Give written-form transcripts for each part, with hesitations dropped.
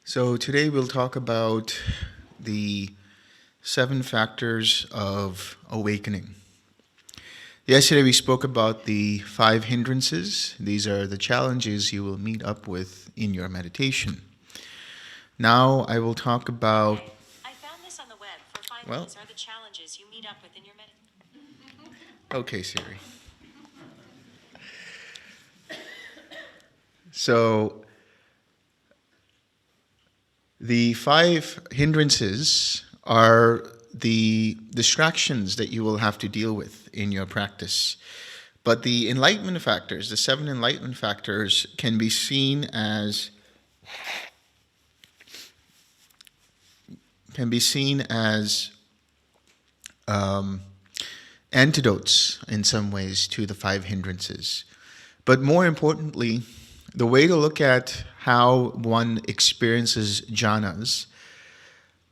So today we'll talk about the 7 factors of awakening. Yesterday we spoke about the 5 hindrances. These are the challenges you will meet up with in your meditation. Now I will talk about. I found this on the web for five. Well, These are the challenges you meet up with in your meditation. Okay, Siri. So the 5 hindrances are the distractions that you will have to deal with in your practice. But the enlightenment factors, the 7 enlightenment factors, can be seen as antidotes in some ways to the 5 hindrances. But more importantly, the way to look at how one experiences jhanas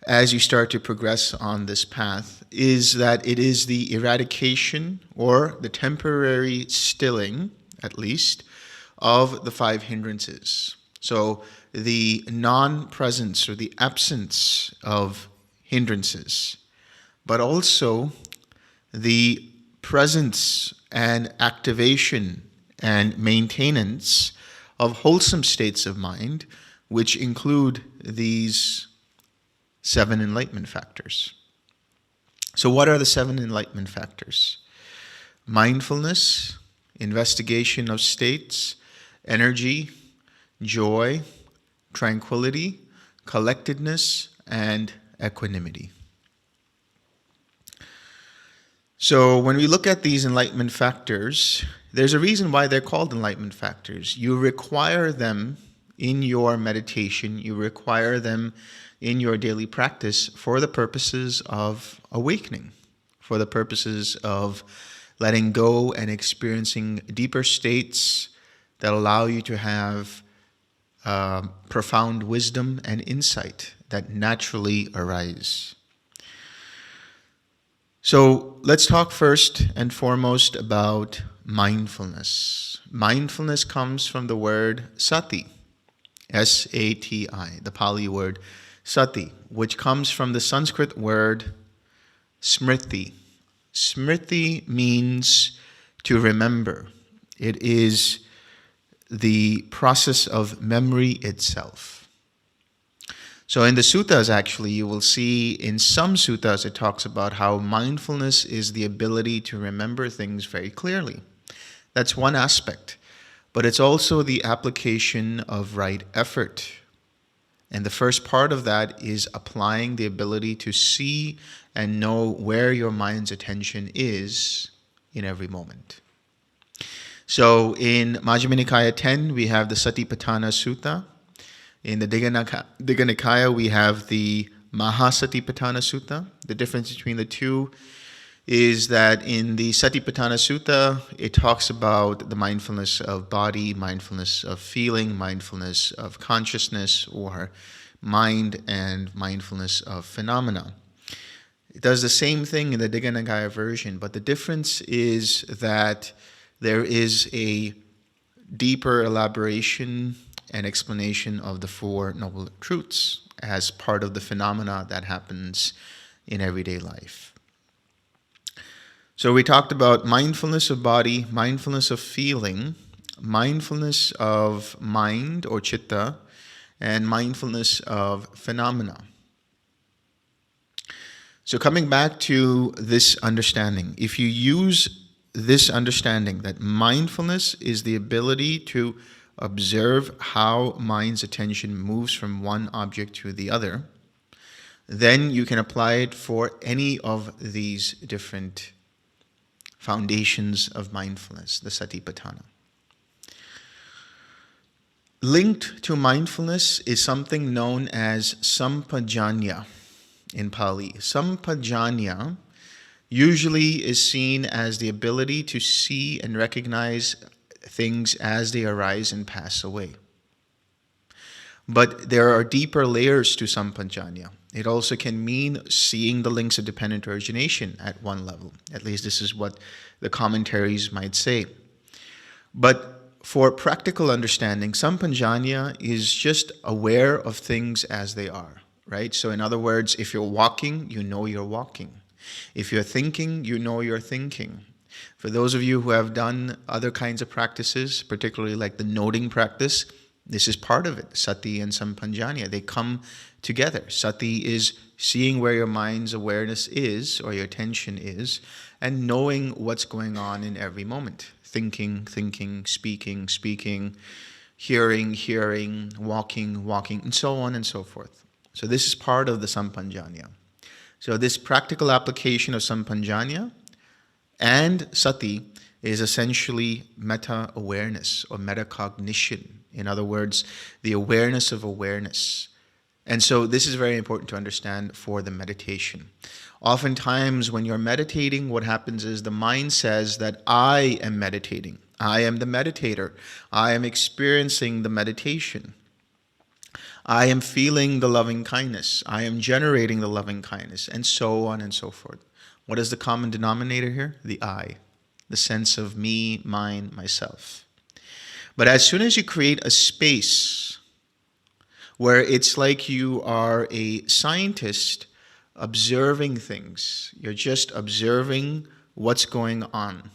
as you start to progress on this path is that it is the eradication or the temporary stilling, at least, of the 5 hindrances. So the non-presence or the absence of hindrances, but also the presence and activation and maintenance of wholesome states of mind, which include these 7 enlightenment factors. So what are the 7 enlightenment factors? Mindfulness, investigation of states, energy, joy, tranquility, collectedness, and equanimity. So when we look at these enlightenment factors, there's a reason why they're called enlightenment factors. You require them in your meditation, you require them in your daily practice for the purposes of awakening, for the purposes of letting go and experiencing deeper states that allow you to have profound wisdom and insight that naturally arise. So let's talk first and foremost about mindfulness. Mindfulness comes from the word sati, S-A-T-I, the Pali word sati, which comes from the Sanskrit word smriti. Smriti means to remember. It is the process of memory itself. So in the suttas, actually, you will see in some suttas it talks about how mindfulness is the ability to remember things very clearly. That's one aspect. But it's also the application of right effort. And the first part of that is applying the ability to see and know where your mind's attention is in every moment. So in Majjhima Nikaya 10, we have the Satipatthana Sutta. In the Digha Nikaya, we have the Mahasatipatthana Sutta. The difference between the two is that in the Satipatthana Sutta, it talks about the mindfulness of body, mindfulness of feeling, mindfulness of consciousness or mind, and mindfulness of phenomena. It does the same thing in the Digha Nikaya version, but the difference is that there is a deeper elaboration and explanation of the 4 Noble Truths as part of the phenomena that happens in everyday life. So we talked about mindfulness of body, mindfulness of feeling, mindfulness of mind or chitta, and mindfulness of phenomena. So coming back to this understanding, if you use this understanding that mindfulness is the ability to observe how mind's attention moves from one object to the other, then you can apply it for any of these different foundations of mindfulness, the Satipatthana. Linked to mindfulness is something known as sampajanya in Pali. Sampajanya usually is seen as the ability to see and recognize things as they arise and pass away. But there are deeper layers to sampajanya. It also can mean seeing the links of dependent origination at one level. At least this is what the commentaries might say. But for practical understanding, sampanjanya is just aware of things as they are, right? So in other words, if you're walking, you know you're walking. If you're thinking, you know you're thinking. For those of you who have done other kinds of practices, particularly like the noting practice, this is part of it. Sati and sampanjanya, they come together. Sati is seeing where your mind's awareness is, or your attention is, and knowing what's going on in every moment. Thinking, speaking, hearing, walking, and so on and so forth. So this is part of the sampanjanya. So this practical application of sampanjanya and sati is essentially meta-awareness or metacognition. In other words, the awareness of awareness. And so this is very important to understand for the meditation. Oftentimes when you're meditating, what happens is the mind says that I am meditating. I am the meditator. I am experiencing the meditation. I am feeling the loving kindness. I am generating the loving kindness, and so on and so forth. What is the common denominator here? The I, the sense of me, mine, myself. But as soon as you create a space where it's like you are a scientist observing things, you're just observing what's going on.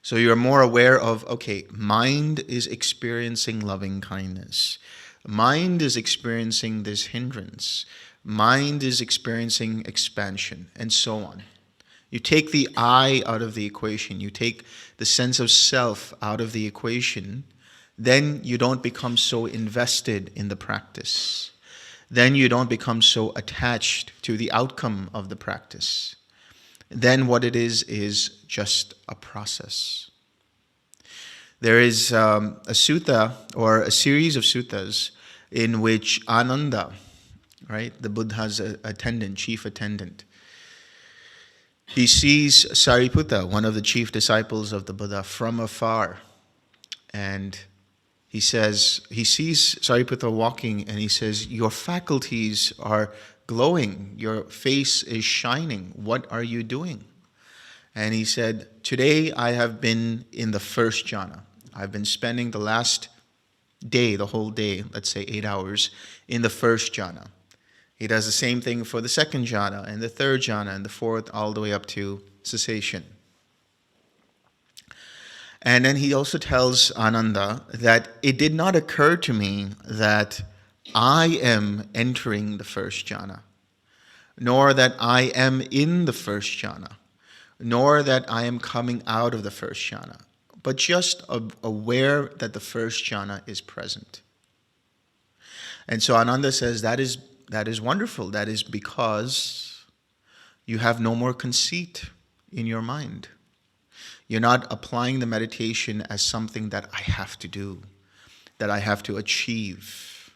So you're more aware of, okay, mind is experiencing loving kindness. Mind is experiencing this hindrance. Mind is experiencing expansion, and so on. You take the I out of the equation. You take the sense of self out of the equation. Then you don't become so invested in the practice. Then you don't become so attached to the outcome of the practice. Then what it is just a process. There is a sutta or a series of suttas in which Ananda, right, the Buddha's attendant, chief attendant, he sees Sariputta, one of the chief disciples of the Buddha, from afar. And he sees Sariputta walking, and he says, your faculties are glowing. Your face is shining. What are you doing? And he said, today I have been in the first jhana. I've been spending the last day, the whole day, let's say 8 hours, in the first jhana. He does the same thing for the second jhana, and the third jhana, and the fourth, all the way up to cessation. And then he also tells Ananda that it did not occur to me that I am entering the first jhana, nor that I am in the first jhana, nor that I am coming out of the first jhana, but just aware that the first jhana is present. And so Ananda says that is wonderful. That is because you have no more conceit in your mind. You're not applying the meditation as something that I have to do, that I have to achieve.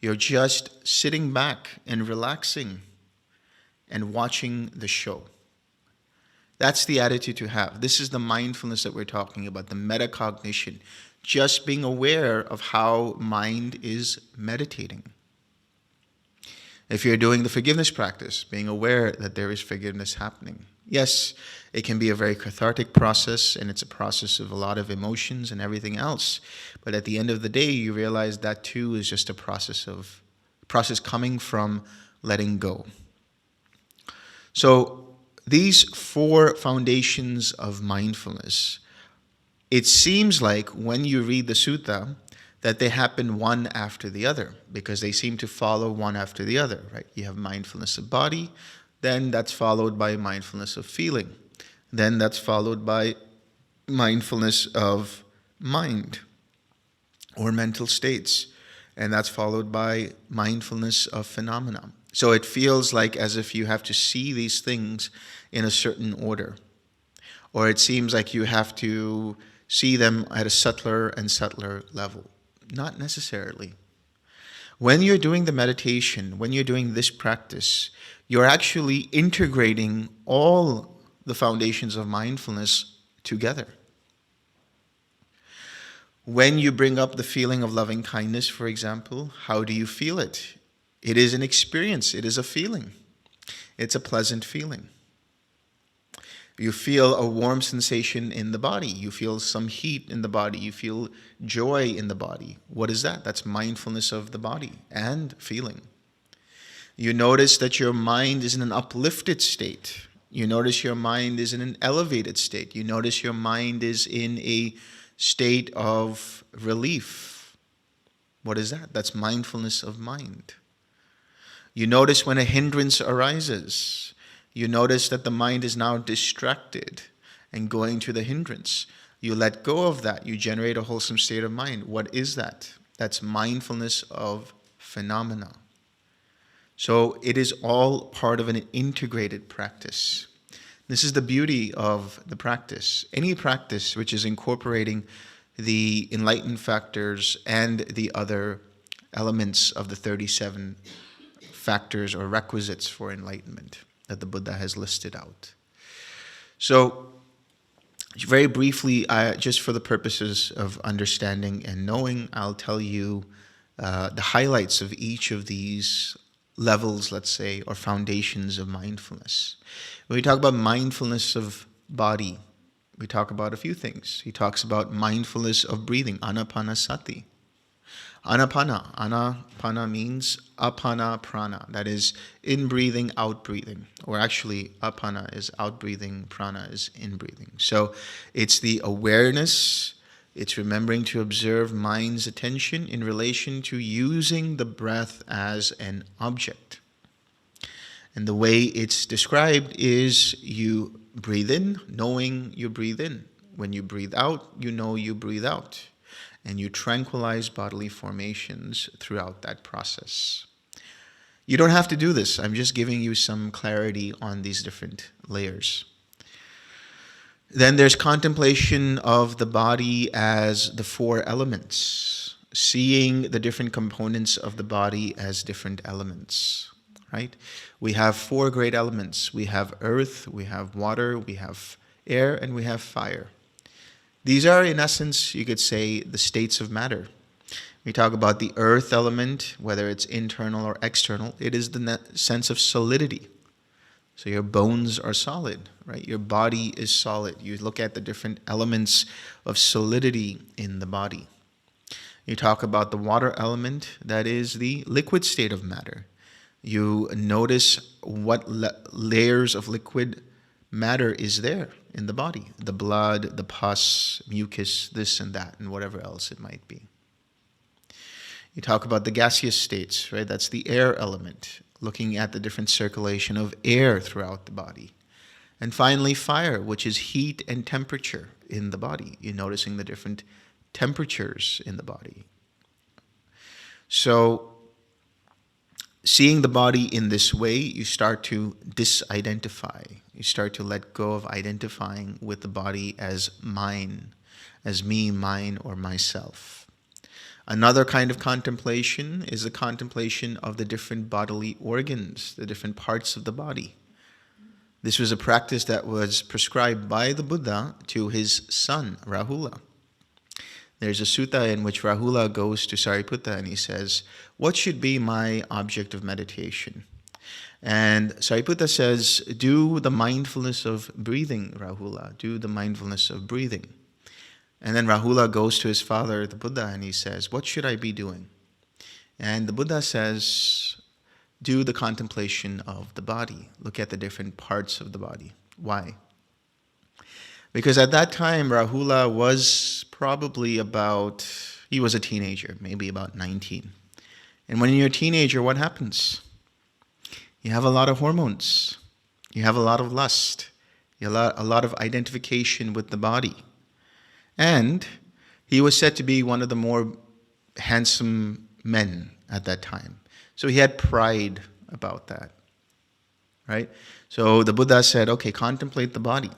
You're just sitting back and relaxing and watching the show. That's the attitude to have. This is the mindfulness that we're talking about, the metacognition. Just being aware of how mind is meditating. If you're doing the forgiveness practice, being aware that there is forgiveness happening. Yes, it can be a very cathartic process, and it's a process of a lot of emotions and everything else. But at the end of the day, you realize that too is just a process coming from letting go. So these 4 foundations of mindfulness, it seems like when you read the sutta that they happen one after the other, because they seem to follow one after the other, right? You have mindfulness of body, then that's followed by mindfulness of feeling. Then that's followed by mindfulness of mind or mental states. And that's followed by mindfulness of phenomena. So it feels like as if you have to see these things in a certain order. Or it seems like you have to see them at a subtler and subtler level. Not necessarily. When you're doing the meditation, when you're doing this practice, you're actually integrating all the foundations of mindfulness together. When you bring up the feeling of loving kindness, for example, how do you feel it? It is an experience. It is a feeling. It's a pleasant feeling. You feel a warm sensation in the body. You feel some heat in the body. You feel joy in the body. What is that? That's mindfulness of the body and feeling. You notice that your mind is in an uplifted state. You notice your mind is in an elevated state. You notice your mind is in a state of relief. What is that? That's mindfulness of mind. You notice when a hindrance arises. You notice that the mind is now distracted and going to the hindrance. You let go of that. You generate a wholesome state of mind. What is that? That's mindfulness of phenomena. So it is all part of an integrated practice. This is the beauty of the practice. Any practice which is incorporating the enlightened factors and the other elements of the 37 factors or requisites for enlightenment that the Buddha has listed out. So, very briefly, just for the purposes of understanding and knowing, I'll tell you the highlights of each of these levels, let's say, or foundations of mindfulness. When we talk about mindfulness of body, we talk about a few things. He talks about mindfulness of breathing, anapanasati. Anapana means apana prana, that is in breathing, out breathing. Or actually, apana is out breathing, prana is in breathing. So it's the awareness, it's remembering to observe mind's attention in relation to using the breath as an object. And the way it's described is you breathe in, knowing you breathe in. When you breathe out, you know you breathe out. And you tranquilize bodily formations throughout that process. You don't have to do this. I'm just giving you some clarity on these different layers. Then there's contemplation of the body as the four elements, seeing the different components of the body as different elements, right? We have four great elements. We have earth, we have water, we have air, and we have fire. These are, in essence, you could say, the states of matter. We talk about the earth element, whether it's internal or external. It is the sense of solidity. So your bones are solid, right? Your body is solid. You look at the different elements of solidity in the body. You talk about the water element, that is the liquid state of matter. You notice what layers of liquid matter is there in the body. The blood, the pus, mucus, this and that, and whatever else it might be. You talk about the gaseous states, right? That's the air element, looking at the different circulation of air throughout the body. And finally, fire, which is heat and temperature in the body. You're noticing the different temperatures in the body. So, seeing the body in this way, you start to disidentify. You start to let go of identifying with the body as mine, as me, mine, or myself. Another kind of contemplation is the contemplation of the different bodily organs, the different parts of the body. This was a practice that was prescribed by the Buddha to his son, Rahula. There's a sutta in which Rahula goes to Sariputta and he says, "What should be my object of meditation?" And Sariputta says, "Do the mindfulness of breathing, Rahula. Do the mindfulness of breathing." And then Rahula goes to his father, the Buddha, and he says, "What should I be doing?" And the Buddha says, "Do the contemplation of the body. Look at the different parts of the body." Why? Because at that time, Rahula was probably he was a teenager, maybe about 19. And when you're a teenager, what happens? You have a lot of hormones. You have a lot of lust. You have a lot of identification with the body. And he was said to be one of the more handsome men at that time. So he had pride about that, right? So the Buddha said, okay, contemplate the body.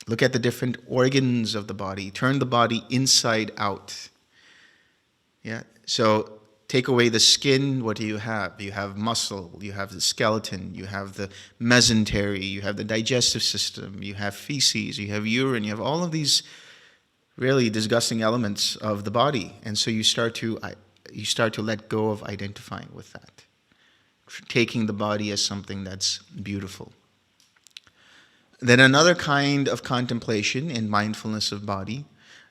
Look at the different organs of the body. Turn the body inside out. Yeah. So take away the skin. What do you have? You have muscle. You have the skeleton. You have the mesentery. You have the digestive system. You have feces. You have urine. You have all of these really disgusting elements of the body. And so you start to let go of identifying with that, taking the body as something that's beautiful. Then another kind of contemplation in mindfulness of body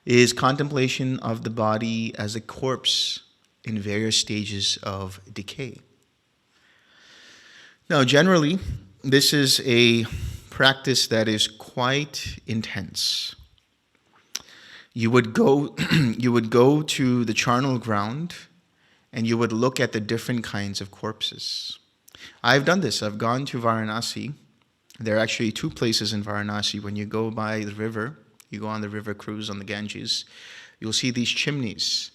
is contemplation of the body as a corpse in various stages of decay. Now, generally, this is a practice that is quite intense. You would go, you would go to the charnel ground and you would look at the different kinds of corpses. I've done this. I've gone to Varanasi. There are actually two places in Varanasi. When you go by the river, you go on the river cruise on the Ganges, you'll see these chimneys.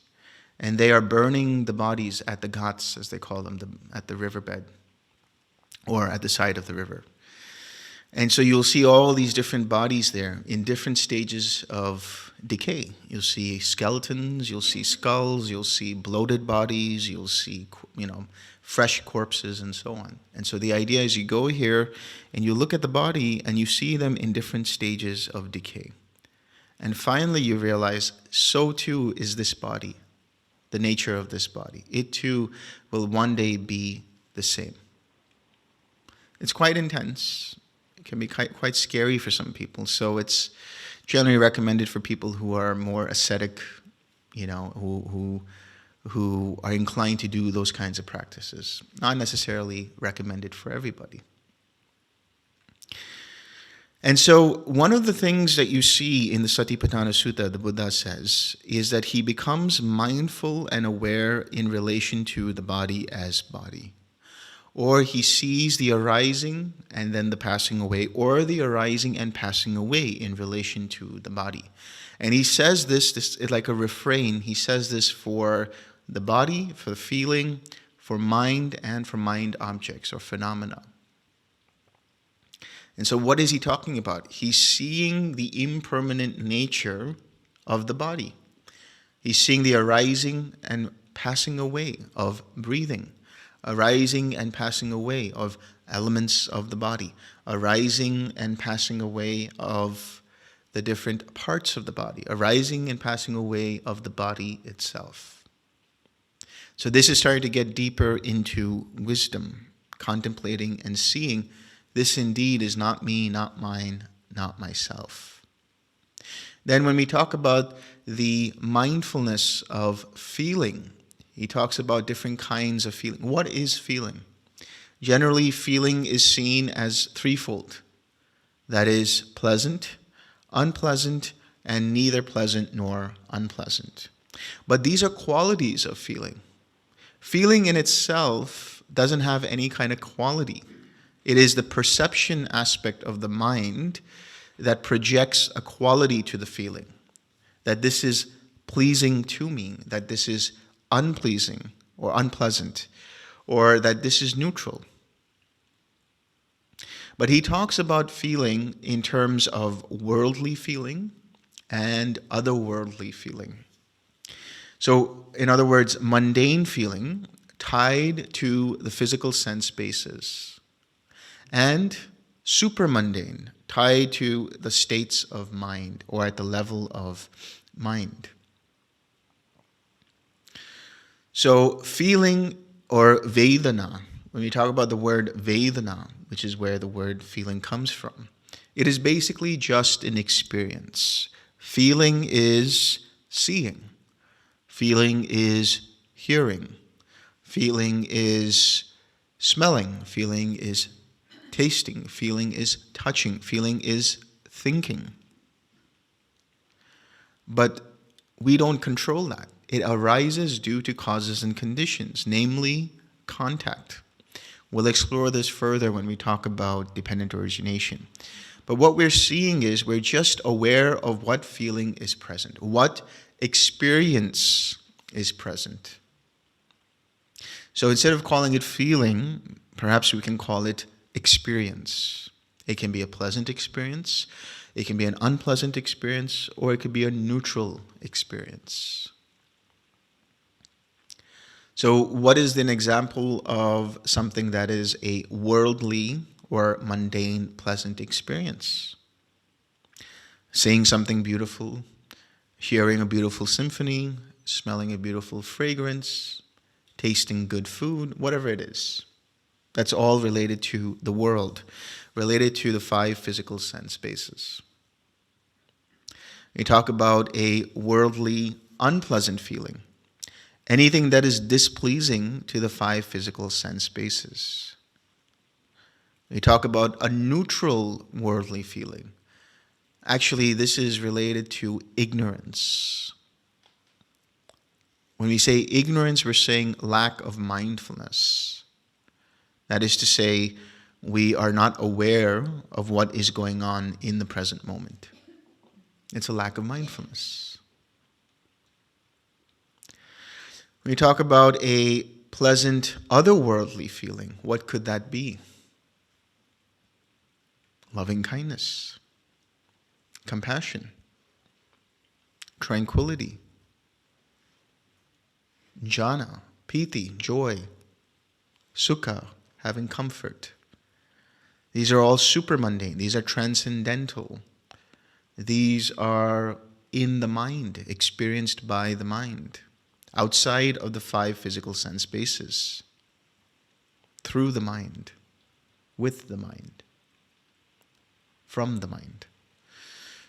And they are burning the bodies at the ghats, as they call them, at the riverbed, or at the side of the river. And so you'll see all these different bodies there in different stages of decay. You'll see skeletons, you'll see skulls, you'll see bloated bodies, you'll see, fresh corpses and so on. And so the idea is you go here and you look at the body and you see them in different stages of decay. And finally you realize, so too is this body, the nature of this body. It too will one day be the same. It's quite intense. It can be quite scary for some people. So it's generally recommended for people who are more ascetic, who are inclined to do those kinds of practices. Not necessarily recommended for everybody. And so one of the things that you see in the Satipatthana Sutta, the Buddha says, is that he becomes mindful and aware in relation to the body as body. Or he sees the arising and then the passing away, or the arising and passing away in relation to the body. And he says this is like a refrain. He says this for the body, for the feeling, for mind, and for mind objects or phenomena. And so what is he talking about? He's seeing the impermanent nature of the body. He's seeing the arising and passing away of breathing, arising and passing away of elements of the body, arising and passing away of the different parts of the body, arising and passing away of the body itself. So this is starting to get deeper into wisdom, contemplating and seeing this indeed is not me, not mine, not myself. Then when we talk about the mindfulness of feeling, he talks about different kinds of feeling. What is feeling? Generally, feeling is seen as threefold. That is pleasant, unpleasant, and neither pleasant nor unpleasant. But these are qualities of feeling. Feeling in itself doesn't have any kind of quality. It is the perception aspect of the mind that projects a quality to the feeling. That this is pleasing to me, that this is unpleasing or unpleasant, or that this is neutral. But he talks about feeling in terms of worldly feeling and otherworldly feeling. So, in other words, mundane feeling tied to the physical sense basis, and supermundane, tied to the states of mind or at the level of mind. So feeling or Vedana, when we talk about the word Vedana, which is where the word feeling comes from, it is basically just an experience. Feeling is seeing. Feeling is hearing. Feeling is smelling. Feeling is tasting, feeling is touching, feeling is thinking. But we don't control that. It arises due to causes and conditions, namely contact. We'll explore this further when we talk about dependent origination. But what we're seeing is we're just aware of what feeling is present, what experience is present. So instead of calling it feeling, perhaps we can call it experience. It can be a pleasant experience, it can be an unpleasant experience, or it could be a neutral experience. So what is an example of something that is a worldly or mundane pleasant experience? Seeing something beautiful, hearing a beautiful symphony, smelling a beautiful fragrance, tasting good food, whatever it is. That's all related to the world, related to the 5 physical sense bases. We talk about a worldly, unpleasant feeling. Anything that is displeasing to the 5 physical sense bases. We talk about a neutral worldly feeling. Actually, this is related to ignorance. When we say ignorance, we're saying lack of mindfulness. That is to say, we are not aware of what is going on in the present moment. It's a lack of mindfulness. When we talk about a pleasant otherworldly feeling, what could that be? Loving kindness, compassion, tranquility, jhana, piti, joy, sukha, having comfort. These are all supramundane. These are transcendental. These are in the mind, experienced by the mind, outside of the 5 physical sense bases, through the mind, with the mind, from the mind.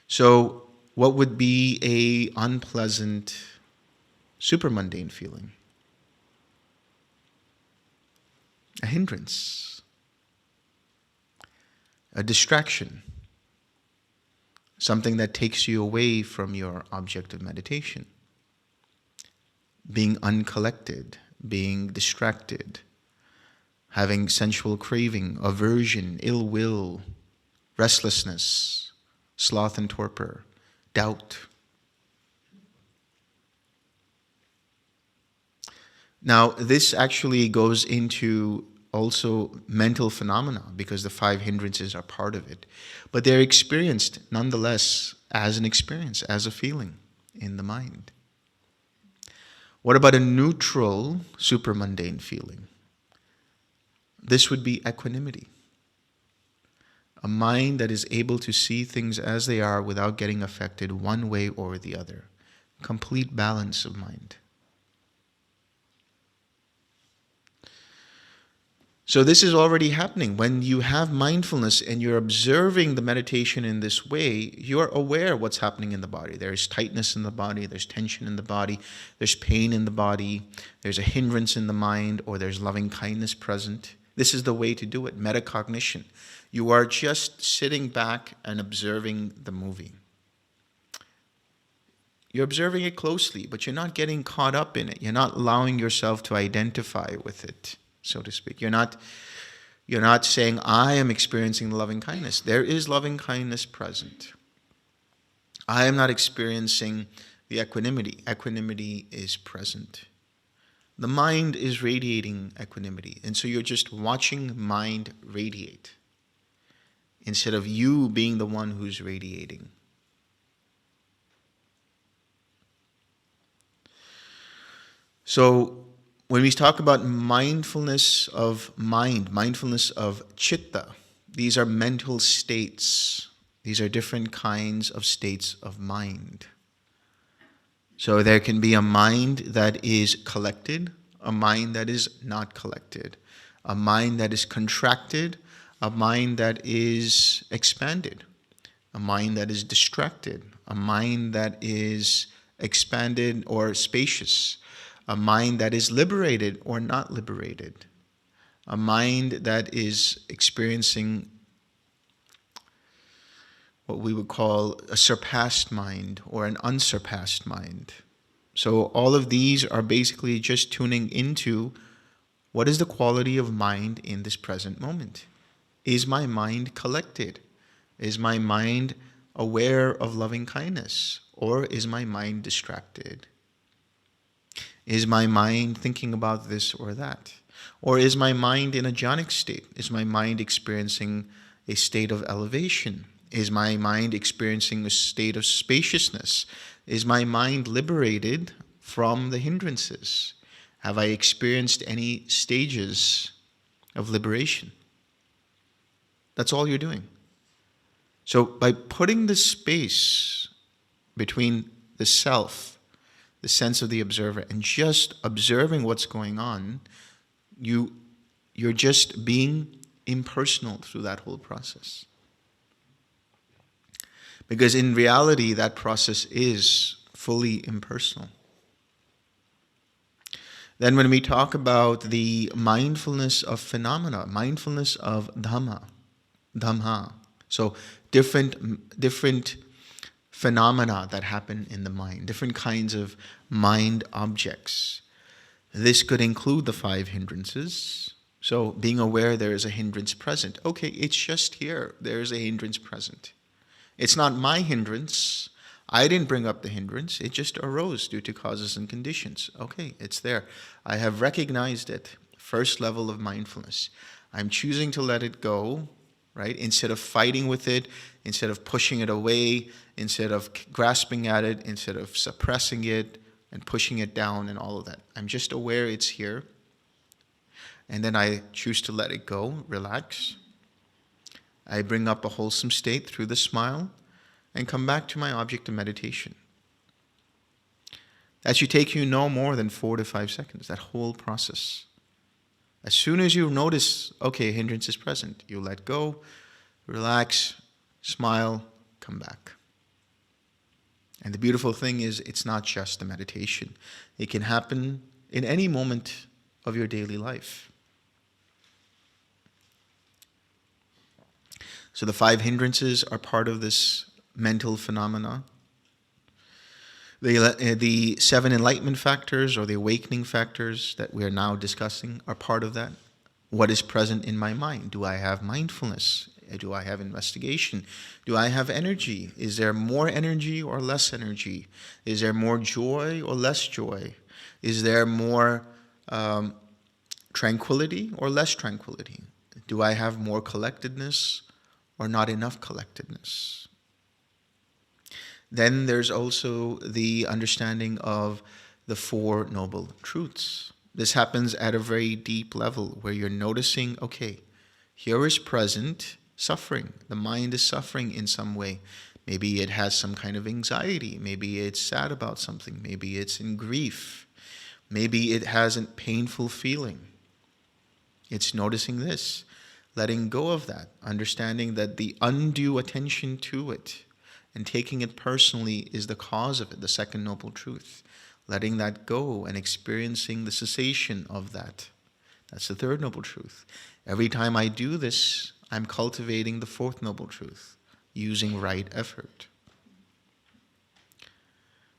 So, what would be a unpleasant, supramundane feeling? A hindrance, a distraction, something that takes you away from your object of meditation. Being uncollected, being distracted, having sensual craving, aversion, ill will, restlessness, sloth and torpor, doubt. Now, this actually goes into also mental phenomena because the 5 hindrances are part of it. But they're experienced nonetheless as an experience, as a feeling in the mind. What about a neutral, supramundane feeling? This would be equanimity. A mind that is able to see things as they are without getting affected one way or the other. Complete balance of mind. So this is already happening. When you have mindfulness and you're observing the meditation in this way, you're aware what's happening in the body. There's tightness in the body, there's tension in the body, there's pain in the body, there's a hindrance in the mind, or there's loving kindness present. This is the way to do it, metacognition. You are just sitting back and observing the movie. You're observing it closely, but you're not getting caught up in it. You're not allowing yourself to identify with it, so to speak. You're not saying, I am experiencing the loving kindness. There is loving kindness present. I am not experiencing the equanimity. Equanimity is present. The mind is radiating equanimity. And so you're just watching mind radiate instead of you being the one who's radiating. So when we talk about mindfulness of mind, mindfulness of chitta, these are mental states. These are different kinds of states of mind. So there can be a mind that is collected, a mind that is not collected, a mind that is contracted, a mind that is expanded, a mind that is distracted, a mind that is expanded or spacious, a mind that is liberated or not liberated, a mind that is experiencing what we would call a surpassed mind or an unsurpassed mind. So all of these are basically just tuning into what is the quality of mind in this present moment. Is my mind collected? Is my mind aware of loving kindness? Or is my mind distracted? Is my mind thinking about this or that? Or is my mind in a jhanic state? Is my mind experiencing a state of elevation? Is my mind experiencing a state of spaciousness? Is my mind liberated from the hindrances? Have I experienced any stages of liberation? That's all you're doing. So by putting the space between the self, the sense of the observer, and just observing what's going on, you You're just being impersonal through that whole process. Because in reality, that process is fully impersonal. Then when we talk about the mindfulness of phenomena, mindfulness of dhamma, so different phenomena that happen in the mind, different kinds of mind objects. This could include the 5 hindrances. So being aware there is a hindrance present. Okay, it's just here. There is a hindrance present. It's not my hindrance. I didn't bring up the hindrance. It just arose due to causes and conditions. Okay, it's there. I have recognized it. First level of mindfulness. I'm choosing to let it go, right? Instead of fighting with it, instead of pushing it away, instead of grasping at it, instead of suppressing it and pushing it down and all of that. I'm just aware it's here. And then I choose to let it go, relax. I bring up a wholesome state through the smile and come back to my object of meditation. That should take you no more than 4 to 5 seconds, that whole process. As soon as you notice, okay, hindrance is present, you let go, relax, smile, come back. And the beautiful thing is, it's not just a meditation. It can happen in any moment of your daily life. So the 5 hindrances are part of this mental phenomena. The 7 enlightenment factors or the awakening factors that we are now discussing are part of that. What is present in my mind? Do I have mindfulness? Do I have investigation? Do I have energy? Is there more energy or less energy? Is there more joy or less joy? Is there more tranquility or less tranquility? Do I have more collectedness or not enough collectedness? Then there's also the understanding of the 4 noble truths. This happens at a very deep level where you're noticing, okay, here is present suffering. The mind is suffering in some way. Maybe it has some kind of anxiety. Maybe it's sad about something. Maybe it's in grief. Maybe it has a painful feeling. It's noticing this, letting go of that, understanding that the undue attention to it and taking it personally is the cause of it, the 2nd noble truth. Letting that go and experiencing the cessation of that. That's the 3rd noble truth. Every time I do this, I'm cultivating the 4th noble truth, using right effort.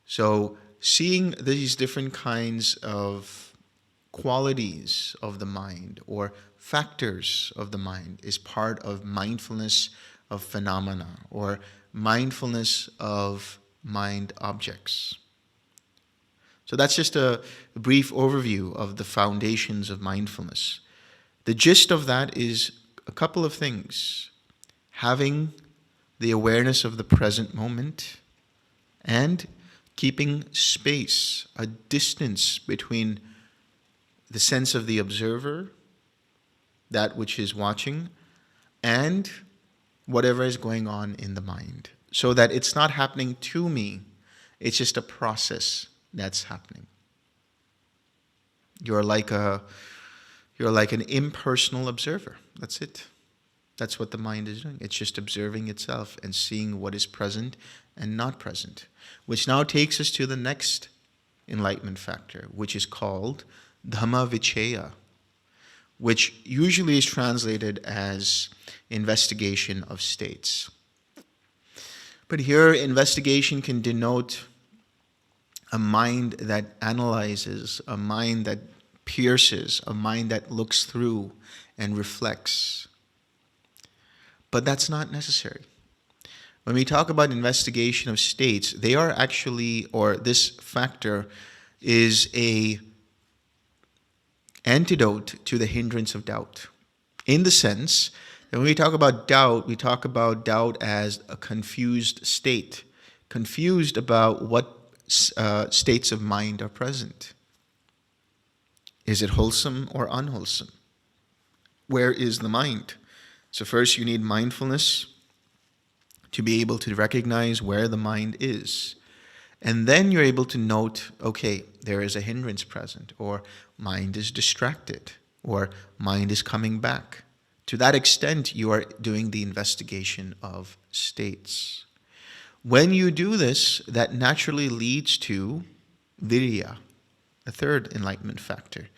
So seeing these different kinds of qualities of the mind or factors of the mind is part of mindfulness of phenomena or mindfulness of mind objects. So that's just a brief overview of the foundations of mindfulness. The gist of that is a couple of things. Having the awareness of the present moment and keeping space, a distance between the sense of the observer, that which is watching, and whatever is going on in the mind. So that it's not happening to me, it's just a process that's happening. You're like an impersonal observer. That's it. That's what the mind is doing. It's just observing itself and seeing what is present and not present. Which now takes us to the next enlightenment factor, which is called dhamma vichaya, which usually is translated as investigation of states. But here, investigation can denote a mind that analyzes, a mind that pierces, a mind that looks through and reflects. But that's not necessary. When we talk about investigation of states, they are actually, or this factor is a antidote to the hindrance of doubt. In the sense that when we talk about doubt as a confused state, confused about what states of mind are present. Is it wholesome or unwholesome? Where is the mind? So first you need mindfulness to be able to recognize where the mind is. And then you're able to note, okay, there is a hindrance present, or mind is distracted. or mind is coming back. To that extent, you are doing the investigation of states. When you do this, that naturally leads to virya, the third enlightenment factor.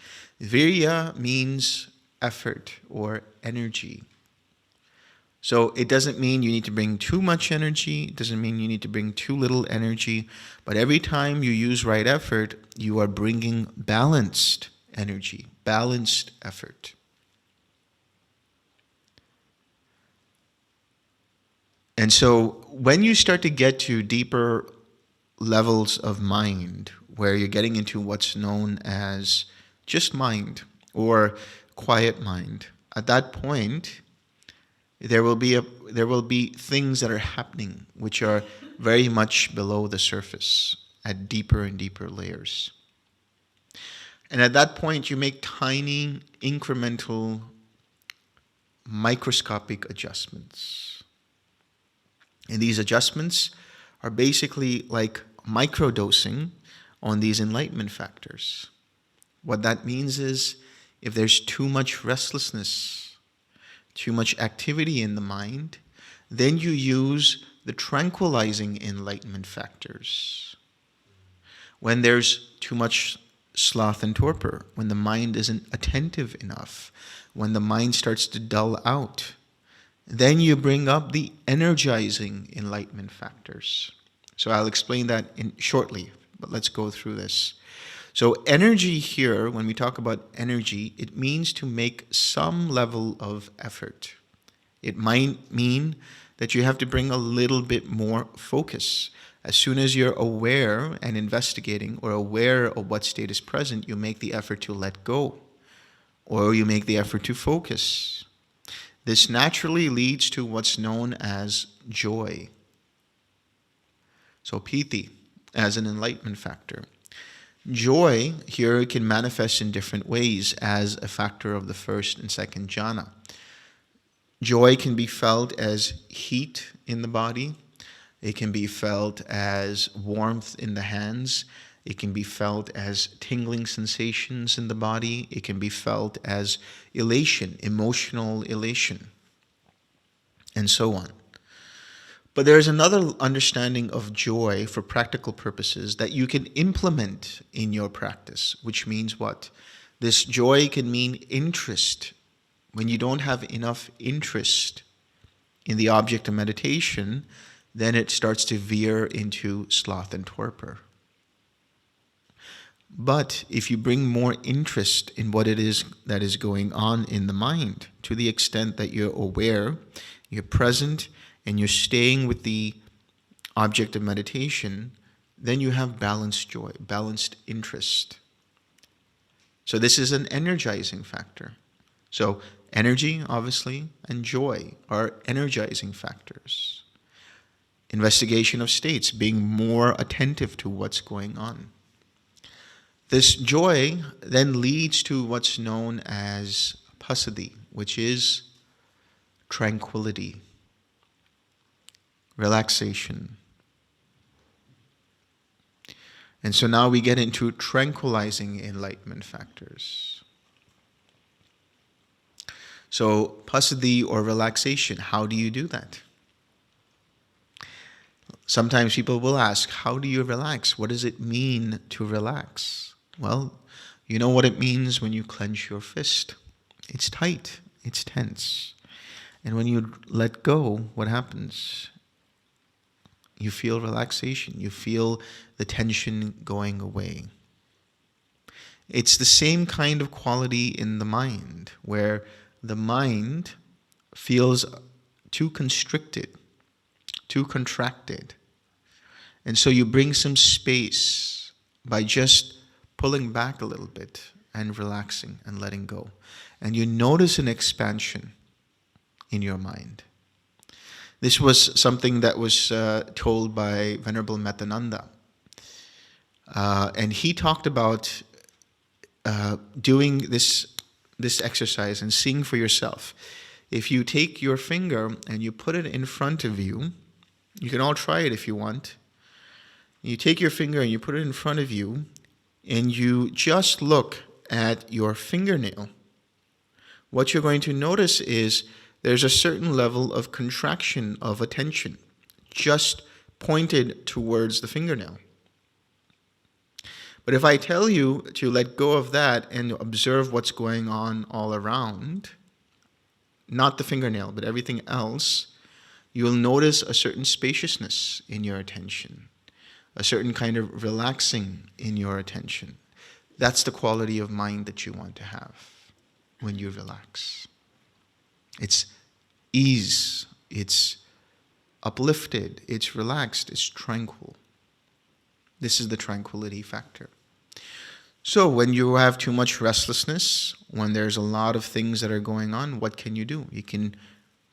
Virya means effort or energy. So it doesn't mean you need to bring too much energy. It doesn't mean you need to bring too little energy. But every time you use right effort, you are bringing balanced energy, balanced effort. And so when you start to get to deeper levels of mind, where you're getting into what's known as just mind or quiet mind, at that point, there will be things that are happening which are very much below the surface at deeper and deeper layers. And at that point, you make tiny, incremental, microscopic adjustments. And these adjustments are basically like microdosing on these enlightenment factors. What that means is if there's too much restlessness, too much activity in the mind, then you use the tranquilizing enlightenment factors. When there's too much sloth and torpor, when the mind isn't attentive enough, when the mind starts to dull out, then you bring up the energizing enlightenment factors. So I'll explain that shortly, but let's go through this. So energy here, when we talk about energy, it means to make some level of effort. It might mean that you have to bring a little bit more focus. As soon as you're aware and investigating or aware of what state is present, you make the effort to let go, or you make the effort to focus. This naturally leads to what's known as joy. So piti as an enlightenment factor. Joy here can manifest in different ways as a factor of the first and second jhana. Joy can be felt as heat in the body. It can be felt as warmth in the hands. It can be felt as tingling sensations in the body. It can be felt as elation, emotional elation, and so on. But there's another understanding of joy for practical purposes that you can implement in your practice, which means what? This joy can mean interest. When you don't have enough interest in the object of meditation, then it starts to veer into sloth and torpor. But if you bring more interest in what it is that is going on in the mind, to the extent that you're aware, you're present, and you're staying with the object of meditation, then you have balanced joy, balanced interest. So this is an energizing factor. So energy, obviously, and joy are energizing factors. Investigation of states, being more attentive to what's going on. This joy then leads to what's known as passaddhi, which is tranquility, relaxation. And so now we get into tranquilizing enlightenment factors. So passaddhi or relaxation, how do you do that? Sometimes people will ask, how do you relax? What does it mean to relax? Well, you know what it means when you clench your fist. It's tight, it's tense. And when you let go, what happens? You feel relaxation. You feel the tension going away. It's the same kind of quality in the mind, where the mind feels too constricted, too contracted. And so you bring some space by just pulling back a little bit and relaxing and letting go. And you notice an expansion in your mind. This was something that was told by Venerable Metananda. And he talked about doing this exercise and seeing for yourself. If you take your finger and you put it in front of you, you can all try it if you want. You take your finger and you put it in front of you, and you just look at your fingernail. what you're going to notice is there's a certain level of contraction of attention, just pointed towards the fingernail. But if I tell you to let go of that and observe what's going on all around, not the fingernail, but everything else, you will notice a certain spaciousness in your attention, a certain kind of relaxing in your attention. That's the quality of mind that you want to have when you relax. It's ease, it's uplifted, it's relaxed, it's tranquil. This is the tranquility factor. So when you have too much restlessness, when there's a lot of things that are going on, what can you do? You can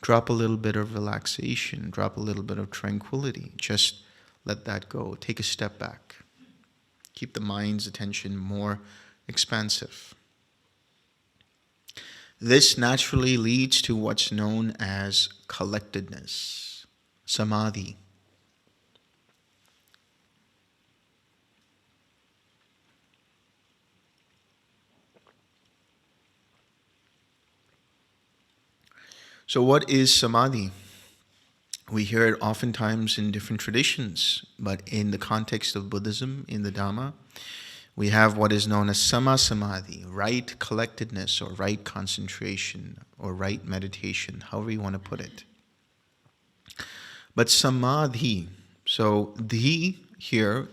drop a little bit of relaxation, drop a little bit of tranquility. Just let that go. Take a step back. Keep the mind's attention more expansive. This naturally leads to what's known as collectedness, samadhi. So what is samadhi? We hear it oftentimes in different traditions, but in the context of Buddhism, in the Dhamma, we have what is known as sama samadhi, right collectedness or right concentration or right meditation, however you want to put it. But samadhi, so dhi here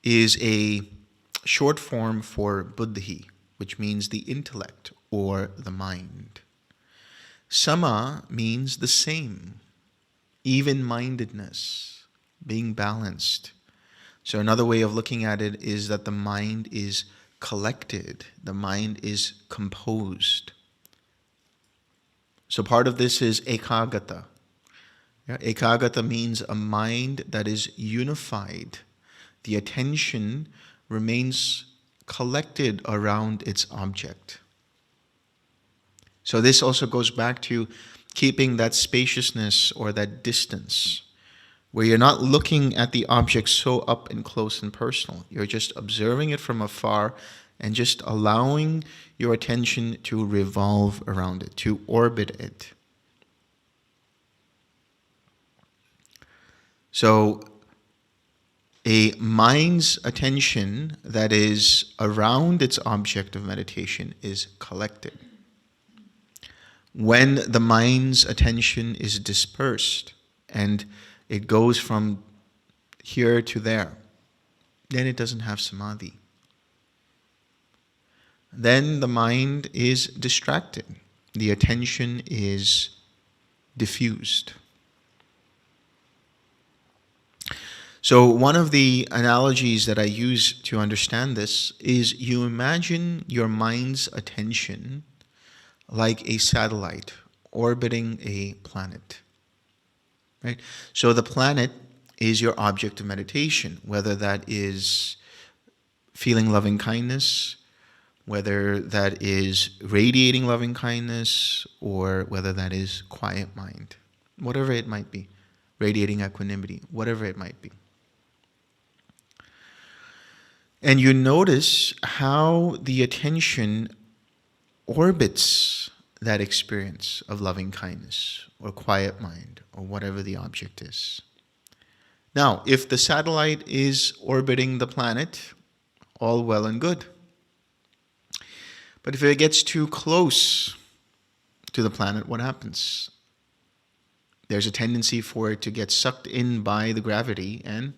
is a short form for buddhi, which means the intellect or the mind. Sama means the same, even-mindedness, being balanced. So another way of looking at it is that the mind is collected, the mind is composed. So part of this is ekagata. Yeah, ekagata means a mind that is unified. The attention remains collected around its object. So this also goes back to keeping that spaciousness or that distance, where you're not looking at the object so up and close and personal. You're just observing it from afar and just allowing your attention to revolve around it, to orbit it. So a mind's attention that is around its object of meditation is collected. When the mind's attention is dispersed and it goes from here to there, then it doesn't have samadhi. Then the mind is distracted. The attention is diffused. So one of the analogies that I use to understand this is you imagine your mind's attention like a satellite orbiting a planet. Right? So the planet is your object of meditation, whether that is feeling loving kindness, whether that is radiating loving kindness, or whether that is quiet mind, whatever it might be, radiating equanimity, whatever it might be. And you notice how the attention orbits that experience of loving kindness or quiet mind or whatever the object is. Now, if the satellite is orbiting the planet, all well and good. But if it gets too close to the planet, what happens? There's a tendency for it to get sucked in by the gravity and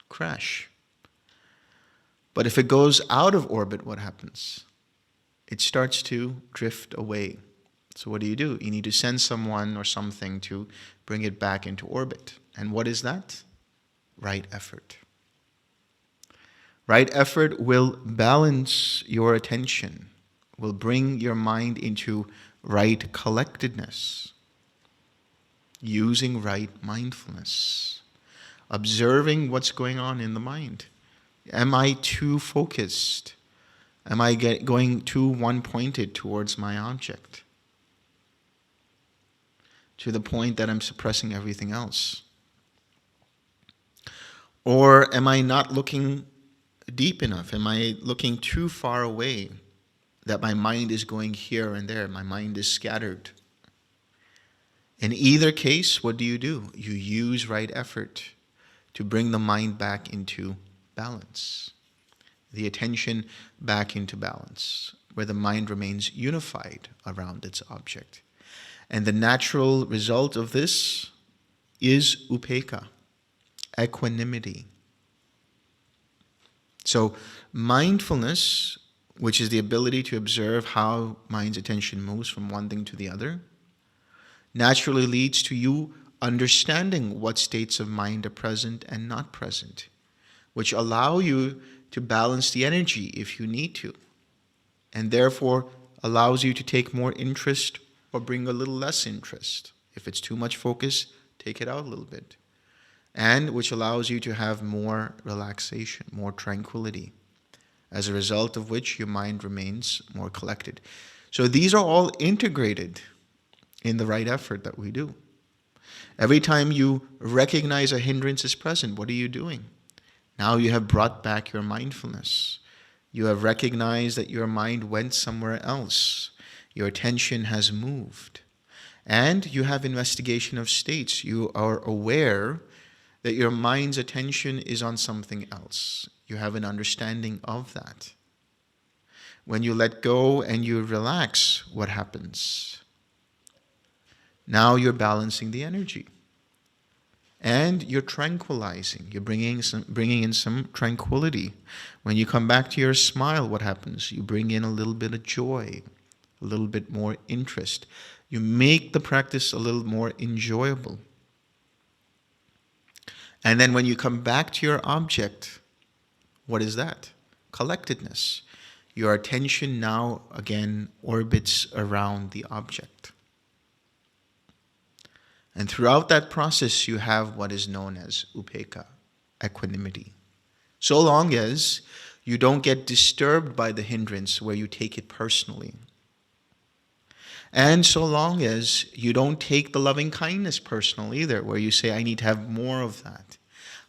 crash. But if it goes out of orbit, what happens? It starts to drift away. So what do? You need to send someone or something to bring it back into orbit. And what is that? Right effort. Right effort will balance your attention, will bring your mind into right collectedness, using right mindfulness, observing what's going on in the mind. Am I too focused? Am I going too one-pointed towards my object? To the point that I'm suppressing everything else? Or am I not looking deep enough? Am I looking too far away that my mind is going here and there. My mind is scattered. In either case, what do? You use right effort to bring the mind back into balance, the attention back into balance, where the mind remains unified around its object. And the natural result of this is upekkha, equanimity. So mindfulness, which is the ability to observe how mind's attention moves from one thing to the other, naturally leads to you understanding what states of mind are present and not present, which allow you to balance the energy if you need to, and therefore allows you to take more interest or bring a little less interest. If it's too much focus, take it out a little bit. And which allows you to have more relaxation, more tranquility, as a result of which your mind remains more collected. So these are all integrated in the right effort that we do. Every time you recognize a hindrance is present, what are you doing? Now you have brought back your mindfulness. You have recognized that your mind went somewhere else. Your attention has moved. And you have investigation of states. You are aware that your mind's attention is on something else. You have an understanding of that. When you let go and you relax, what happens? Now you're balancing the energy. And you're tranquilizing. You're bringing in some tranquility. When you come back to your smile, what happens? You bring in a little bit of joy, a little bit more interest. You make the practice a little more enjoyable. And then when you come back to your object, what is that? Collectedness. Your attention now again orbits around the object. And throughout that process, you have what is known as upekkha, equanimity. So long as you don't get disturbed by the hindrance where you take it personally. And so long as you don't take the loving kindness personal either, where you say, I need to have more of that.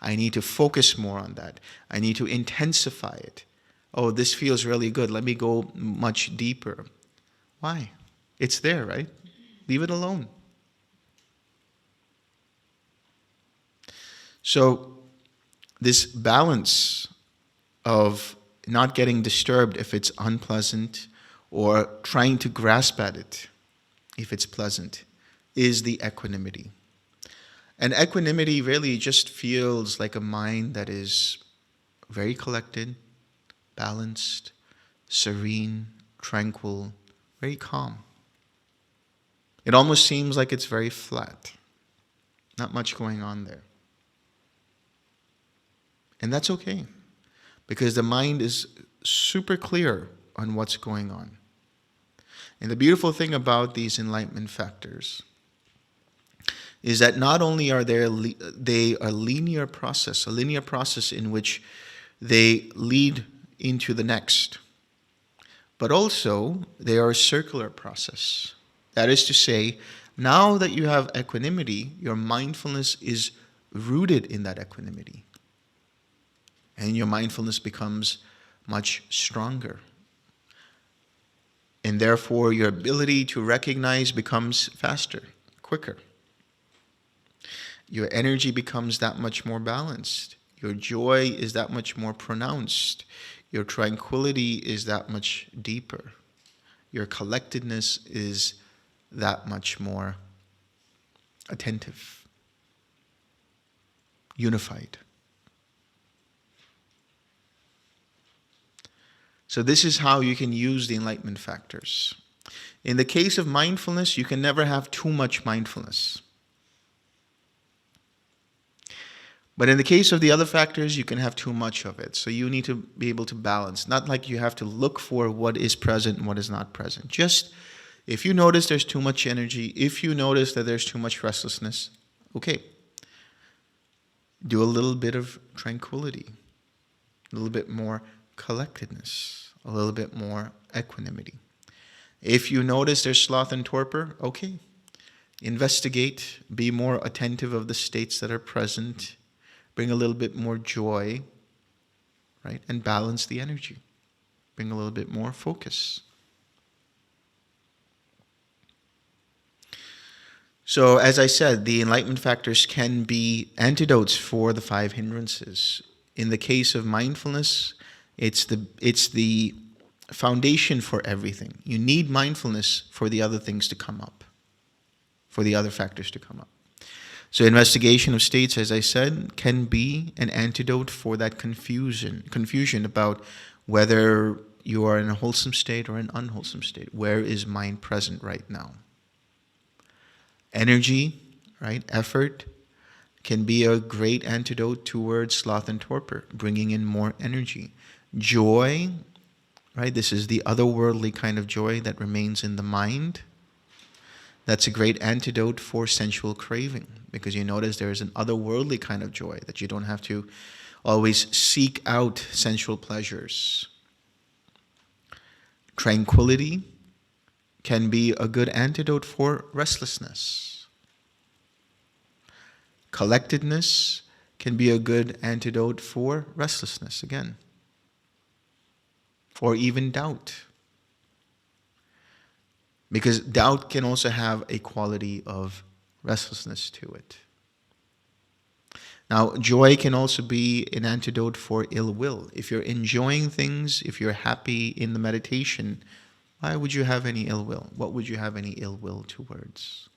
I need to focus more on that. I need to intensify it. Oh, this feels really good. Let me go much deeper. Why? It's there, right? Leave it alone. So this balance of not getting disturbed if it's unpleasant or trying to grasp at it if it's pleasant is the equanimity. And equanimity really just feels like a mind that is very collected, balanced, serene, tranquil, very calm. It almost seems like it's very flat. Not much going on there. And that's okay, because the mind is super clear on what's going on. And the beautiful thing about these enlightenment factors is that not only are they a linear process in which they lead into the next, but also they are a circular process. That is to say, now that you have equanimity, your mindfulness is rooted in that equanimity. And your mindfulness becomes much stronger. And therefore, your ability to recognize becomes faster, quicker. Your energy becomes that much more balanced. Your joy is that much more pronounced. Your tranquility is that much deeper. Your collectedness is that much more attentive, unified. So this is how you can use the enlightenment factors. In the case of mindfulness, you can never have too much mindfulness. But in the case of the other factors, you can have too much of it. So you need to be able to balance. Not like you have to look for what is present and what is not present. Just if you notice there's too much energy, if you notice that there's too much restlessness, okay. Do a little bit of tranquility, a little bit more collectedness, a little bit more equanimity. If you notice there's sloth and torpor, okay. Investigate, be more attentive of the states that are present, bring a little bit more joy, right? And balance the energy. Bring a little bit more focus. So, as I said, the enlightenment factors can be antidotes for the 5 hindrances. In the case of mindfulness, it's the foundation for everything. You need mindfulness for the other things to come up, for the other factors to come up. So investigation of states, as I said, can be an antidote for that confusion about whether you are in a wholesome state or an unwholesome state. Where is mind present right now? Energy, right, effort, can be a great antidote towards sloth and torpor, bringing in more energy. Joy, right, this is the otherworldly kind of joy that remains in the mind. That's a great antidote for sensual craving, because you notice there is an otherworldly kind of joy, that you don't have to always seek out sensual pleasures. Tranquility can be a good antidote for restlessness. Collectedness can be a good antidote for restlessness again, or even doubt. Because doubt can also have a quality of restlessness to it. Now, joy can also be an antidote for ill will. If you're enjoying things, if you're happy in the meditation, why would you have any ill will? What would you have any ill will towards?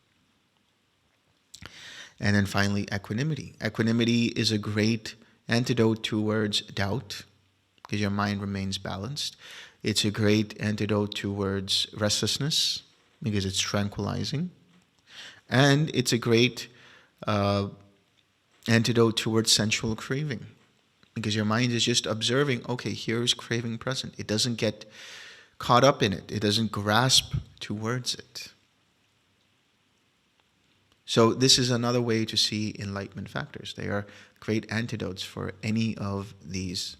And then finally, equanimity. Equanimity is a great antidote towards doubt, because your mind remains balanced. It's a great antidote towards restlessness, because it's tranquilizing. And it's a great antidote towards sensual craving, because your mind is just observing, okay, here's craving present. It doesn't get caught up in it. It doesn't grasp towards it. So this is another way to see enlightenment factors. They are great antidotes for any of these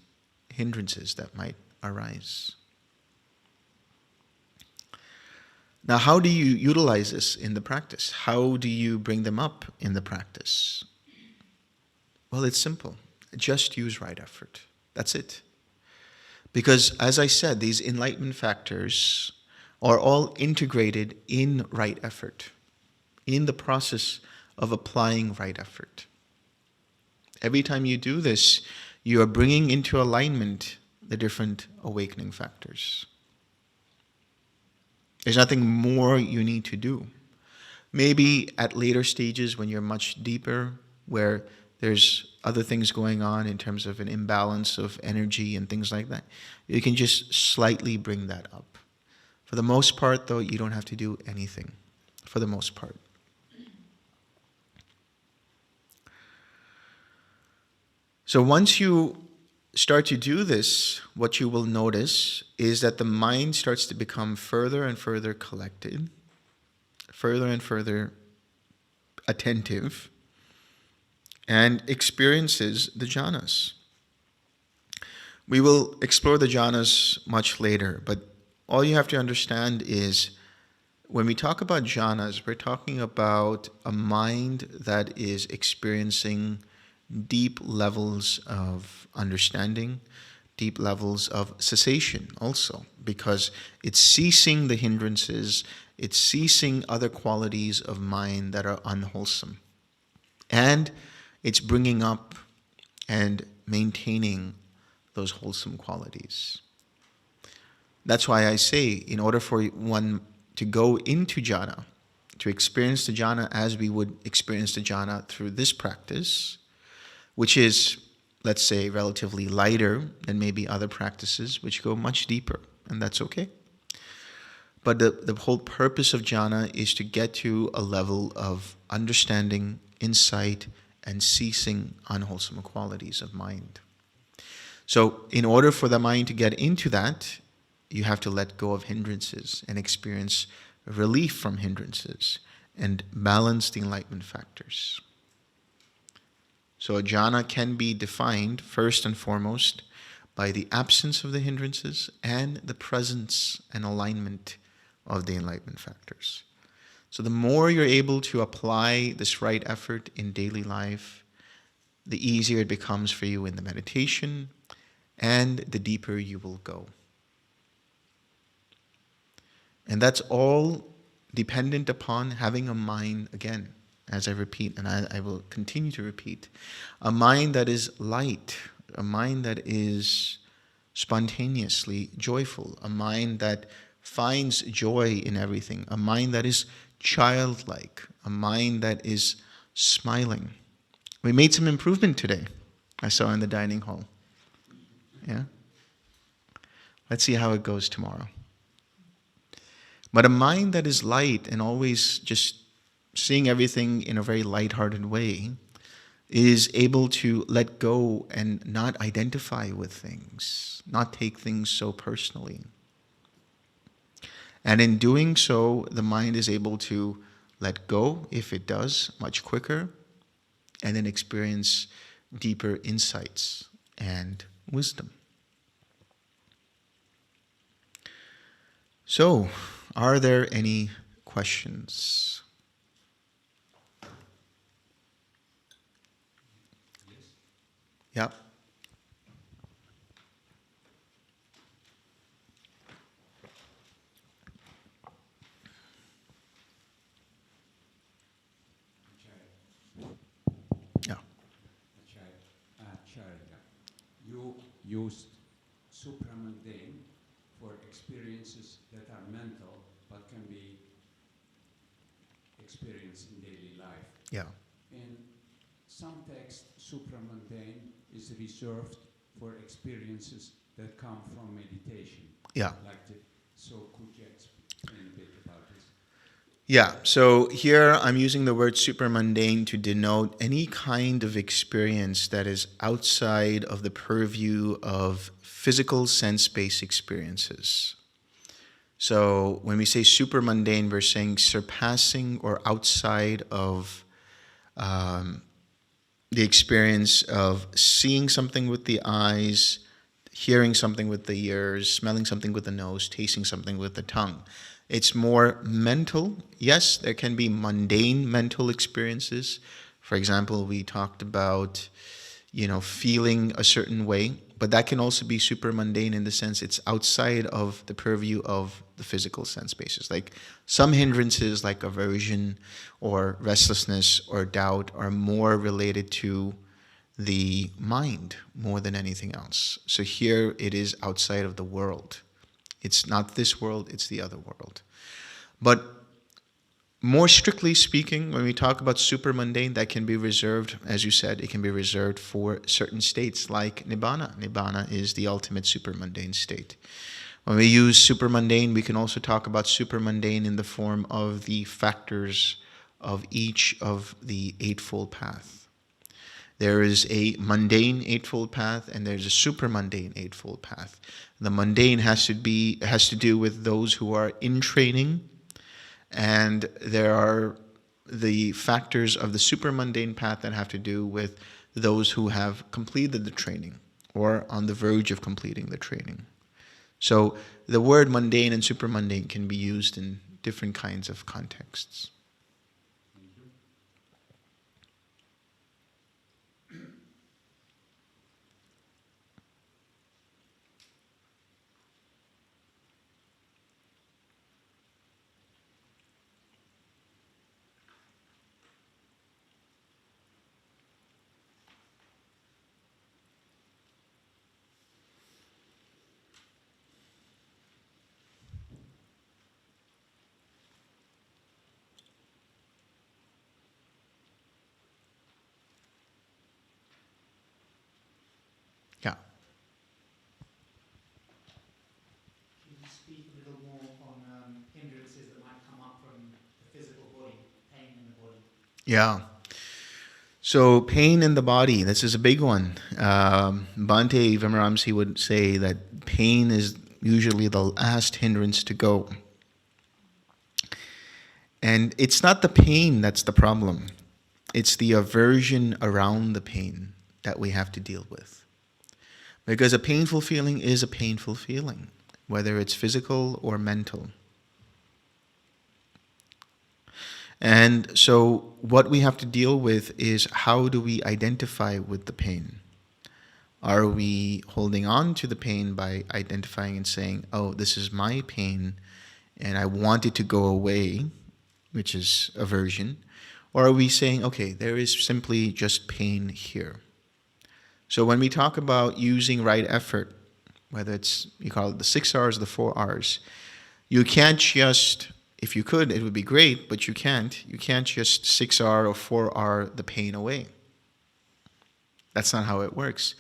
hindrances that might arise. Now, how do you utilize this in the practice? How do you bring them up in the practice? Well, it's simple. Just use right effort. That's it. Because, as I said, these enlightenment factors are all integrated in right effort, in the process of applying right effort. Every time you do this, you are bringing into alignment the different awakening factors. There's nothing more you need to do. Maybe at later stages when you're much deeper, where there's other things going on in terms of an imbalance of energy and things like that, you can just slightly bring that up. For the most part, though, you don't have to do anything, for the most part. So once you start to do this, what you will notice is that the mind starts to become further and further collected, further and further attentive, and experiences the jhanas. We will explore the jhanas much later, but all you have to understand is when we talk about jhanas, we're talking about a mind that is experiencing deep levels of understanding, deep levels of cessation also, because it's ceasing the hindrances, it's ceasing other qualities of mind that are unwholesome. And it's bringing up and maintaining those wholesome qualities. That's why I say, in order for one to go into jhana, to experience the jhana as we would experience the jhana through this practice, which is, let's say, relatively lighter than maybe other practices, which go much deeper, and that's okay. But the whole purpose of jhana is to get to a level of understanding, insight, and ceasing unwholesome qualities of mind. So in order for the mind to get into that, you have to let go of hindrances and experience relief from hindrances and balance the enlightenment factors. So a jhana can be defined first and foremost by the absence of the hindrances and the presence and alignment of the enlightenment factors. So the more you're able to apply this right effort in daily life, the easier it becomes for you in the meditation, and the deeper you will go. And that's all dependent upon having a mind, again, as I repeat, and I will continue to repeat, a mind that is light, a mind that is spontaneously joyful, a mind that finds joy in everything, a mind that is childlike, a mind that is smiling. We made some improvement today, I saw in the dining hall. Yeah? Let's see how it goes tomorrow. But a mind that is light and always just seeing everything in a very lighthearted way is able to let go and not identify with things, not take things so personally. And in doing so, the mind is able to let go, if it does, much quicker, and then experience deeper insights and wisdom. So, are there any questions? Yep. Yeah. Acariya, you used supramundane for experiences that are mental but can be experienced in daily life. Yeah. In some texts, supramundane is reserved for experiences that come from meditation. Yeah. So could you explain a bit about this? Yeah, so here I'm using the word supramundane to denote any kind of experience that is outside of the purview of physical sense-based experiences. So when we say supramundane, we're saying surpassing or outside of the experience of seeing something with the eyes, hearing something with the ears, smelling something with the nose, tasting something with the tongue. It's more mental. Yes, there can be mundane mental experiences. For example, we talked about, feeling a certain way, but that can also be super mundane in the sense it's outside of the purview of the physical sense bases. Like some hindrances like aversion or restlessness or doubt are more related to the mind more than anything else. So here it is outside of the world. It's not this world, it's the other world. But more strictly speaking, when we talk about supramundane, that can be reserved, as you said, it can be reserved for certain states like Nibbana. Nibbana is the ultimate supermundane state. When we use supermundane, we can also talk about supermundane in the form of the factors of each of the Eightfold Path. There is a mundane Eightfold Path and there's a supermundane Eightfold Path. The mundane has to do with those who are in training, and there are the factors of the supermundane path that have to do with those who have completed the training or on the verge of completing the training. So the word mundane and supermundane can be used in different kinds of contexts. Yeah. Can you speak a little more on hindrances that might come up from the physical body, pain in the body? Yeah. So pain in the body, this is a big one. Bhante Vimaramsi would say that pain is usually the last hindrance to go. And it's not the pain that's the problem. It's the aversion around the pain that we have to deal with. Because a painful feeling is a painful feeling, whether it's physical or mental. And so what we have to deal with is how do we identify with the pain? Are we holding on to the pain by identifying and saying, oh, this is my pain and I want it to go away, which is aversion? Or are we saying, okay, there is simply just pain here? So when we talk about using right effort, whether it's, you call it the 6 R's or the 4 R's, you can't just, if you could, it would be great, but you can't. You can't just 6R or 4R the pain away. That's not how it works.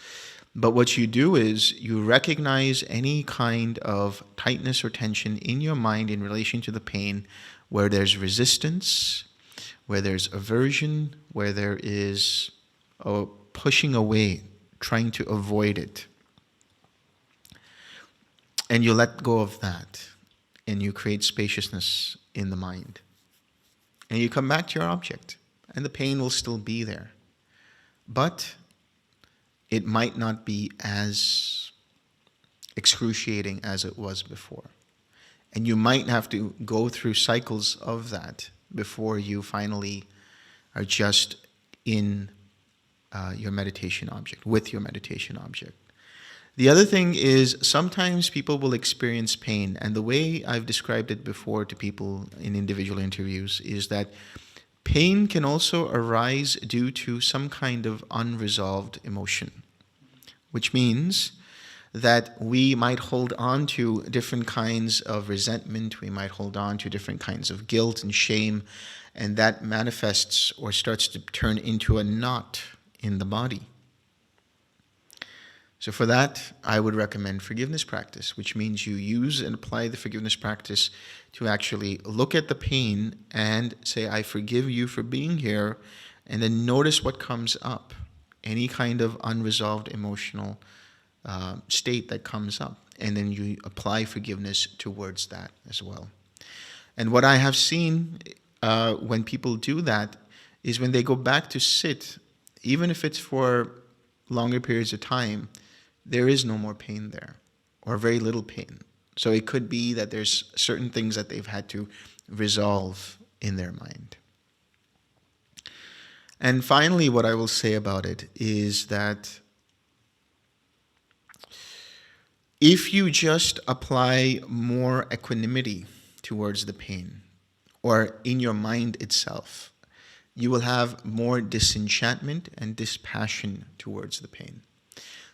But what you do is you recognize any kind of tightness or tension in your mind in relation to the pain, where there's resistance, where there's aversion, where there is pushing away, trying to avoid it. And you let go of that, and you create spaciousness in the mind. And you come back to your object, and the pain will still be there. But it might not be as excruciating as it was before. And you might have to go through cycles of that before you finally are just in your meditation object, with your meditation object. The other thing is sometimes people will experience pain, and the way I've described it before to people in individual interviews is that pain can also arise due to some kind of unresolved emotion, which means that we might hold on to different kinds of resentment, we might hold on to different kinds of guilt and shame, and that manifests or starts to turn into a knot in the body. So for that, I would recommend forgiveness practice, which means you use and apply the forgiveness practice to actually look at the pain and say, I forgive you for being here, and then notice what comes up, any kind of unresolved emotional state that comes up, and then you apply forgiveness towards that as well. And what I have seen when people do that is when they go back to sit, even if it's for longer periods of time, there is no more pain there, or very little pain. So it could be that there's certain things that they've had to resolve in their mind. And finally, what I will say about it is that if you just apply more equanimity towards the pain, or in your mind itself, you will have more disenchantment and dispassion towards the pain.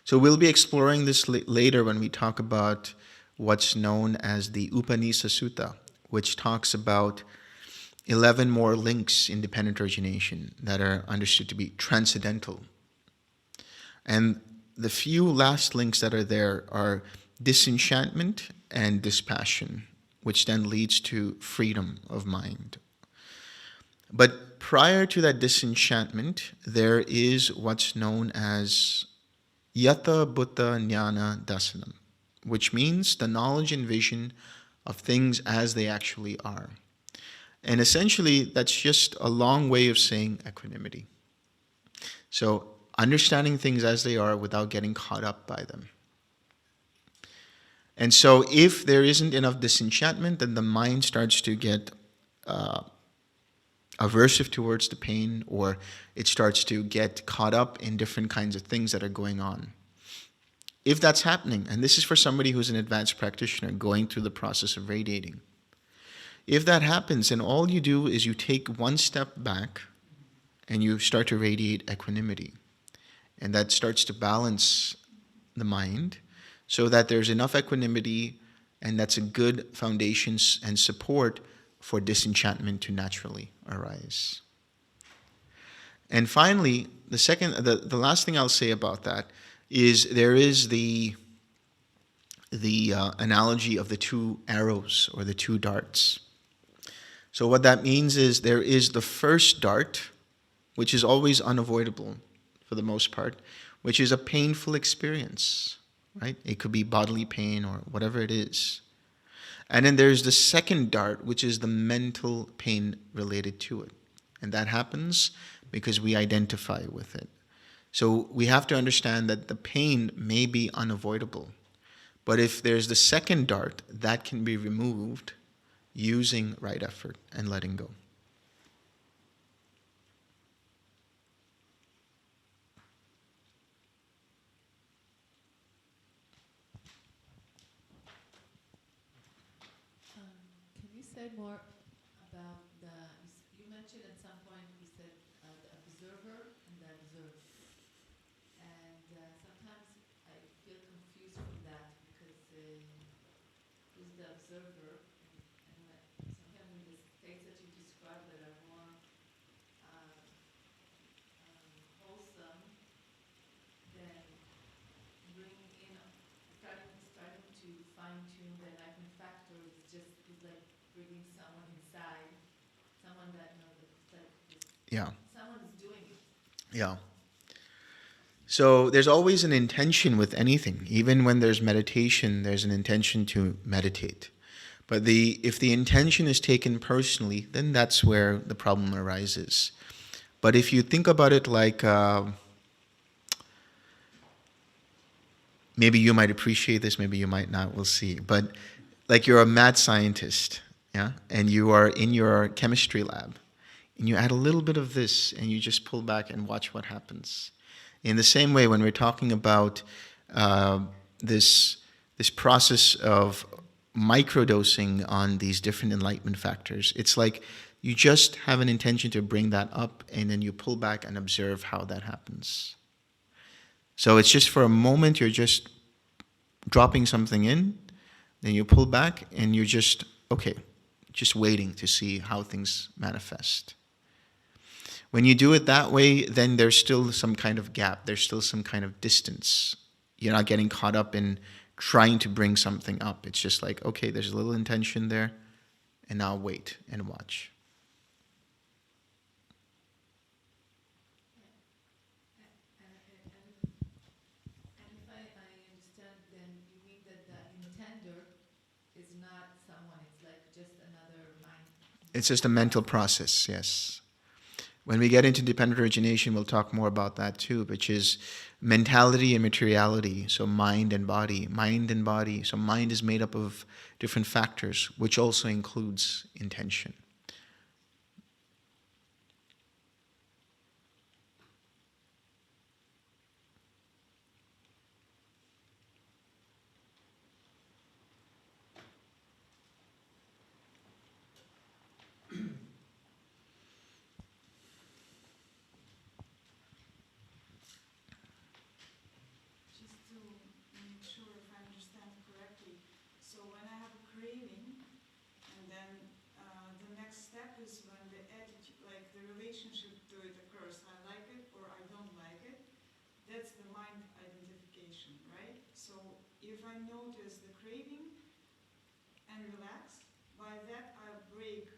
So we'll be exploring this later when we talk about what's known as the Upanisa Sutta, which talks about 11 more links in dependent origination that are understood to be transcendental. And the few last links that are there are disenchantment and dispassion, which then leads to freedom of mind. But prior to that disenchantment, there is what's known as Yata Bhuta Jnana Dasanam, which means the knowledge and vision of things as they actually are. And essentially, that's just a long way of saying equanimity. So, understanding things as they are without getting caught up by them. And so, if there isn't enough disenchantment, then the mind starts to get aversive towards the pain, or it starts to get caught up in different kinds of things that are going on. If that's happening, and this is for somebody who's an advanced practitioner going through the process of radiating, if that happens, then all you do is you take one step back and you start to radiate equanimity. And that starts to balance the mind so that there's enough equanimity, and that's a good foundation and support for disenchantment to naturally arise. And finally, the last thing I'll say about that is there is the analogy of the two arrows or the two darts. So what that means is there is the first dart, which is always unavoidable for the most part, which is a painful experience, right? It could be bodily pain or whatever it is. And then there's the second dart, which is the mental pain related to it. And that happens because we identify with it. So we have to understand that the pain may be unavoidable. But if there's the second dart, that can be removed using right effort and letting go. Can you say more about you mentioned at some point, you said the observer and the observed. And sometimes I feel confused from that because who's the observer? And sometimes in the states that you describe that are more wholesome, then bringing in, starting to fine tune the enlightenment factor is like bringing someone inside, someone that knows that Yeah. someone is doing it. Yeah. So there's always an intention with anything. Even when there's meditation, there's an intention to meditate. But if the intention is taken personally, then that's where the problem arises. But if you think about it like, maybe you might appreciate this, maybe you might not, we'll see. But like you're a mad scientist, yeah, and you are in your chemistry lab, and you add a little bit of this, and you just pull back and watch what happens. In the same way, when we're talking about this process of microdosing on these different enlightenment factors, it's like you just have an intention to bring that up, and then you pull back and observe how that happens. So it's just for a moment, you're just dropping something in, then you pull back, and you're just, okay, just waiting to see how things manifest. When you do it that way, then there's still some kind of gap. There's still some kind of distance. You're not getting caught up in trying to bring something up. It's just like, okay, there's a little intention there, and now wait and watch. And if I understand, then you mean that the intender is not someone, it's like just another mind. It's just a mental process, yes. When we get into dependent origination, we'll talk more about that too, which is mentality and materiality, so mind and body. Mind and body, so mind is made up of different factors, which also includes intention. Just to make sure if I understand correctly, so when I have a craving, and then the next step is when the attitude, like the relationship to it occurs, I like it or I don't like it, that's the mind identification, right? So if I notice the craving and relax, by that I break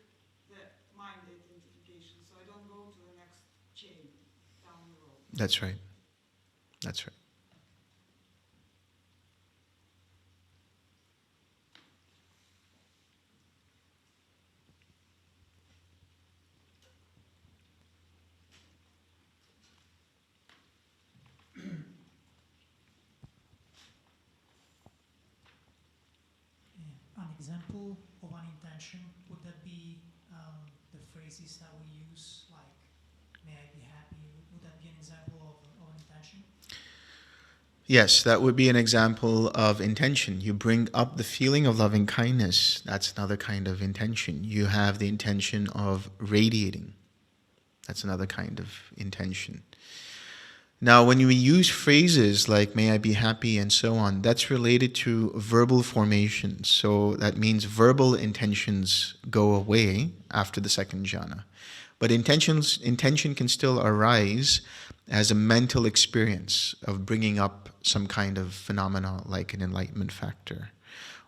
the mind identification, so I don't go to the next chain down the road. That's right. That's right. An example of an intention, would that be the phrases that we use, like, may I be happy? Would that be an example of an intention? Yes, that would be an example of intention. You bring up the feeling of loving kindness. That's another kind of intention. You have the intention of radiating. That's another kind of intention. Now, when we use phrases like, may I be happy, and so on, that's related to verbal formation. So that means verbal intentions go away after the second jhana. But intention can still arise as a mental experience of bringing up some kind of phenomena like an enlightenment factor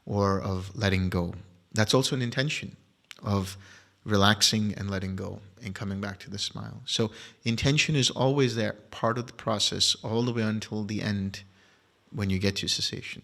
or of letting go. That's also an intention of relaxing and letting go and coming back to the smile. So intention is always there, part of the process, all the way until the end when you get to cessation.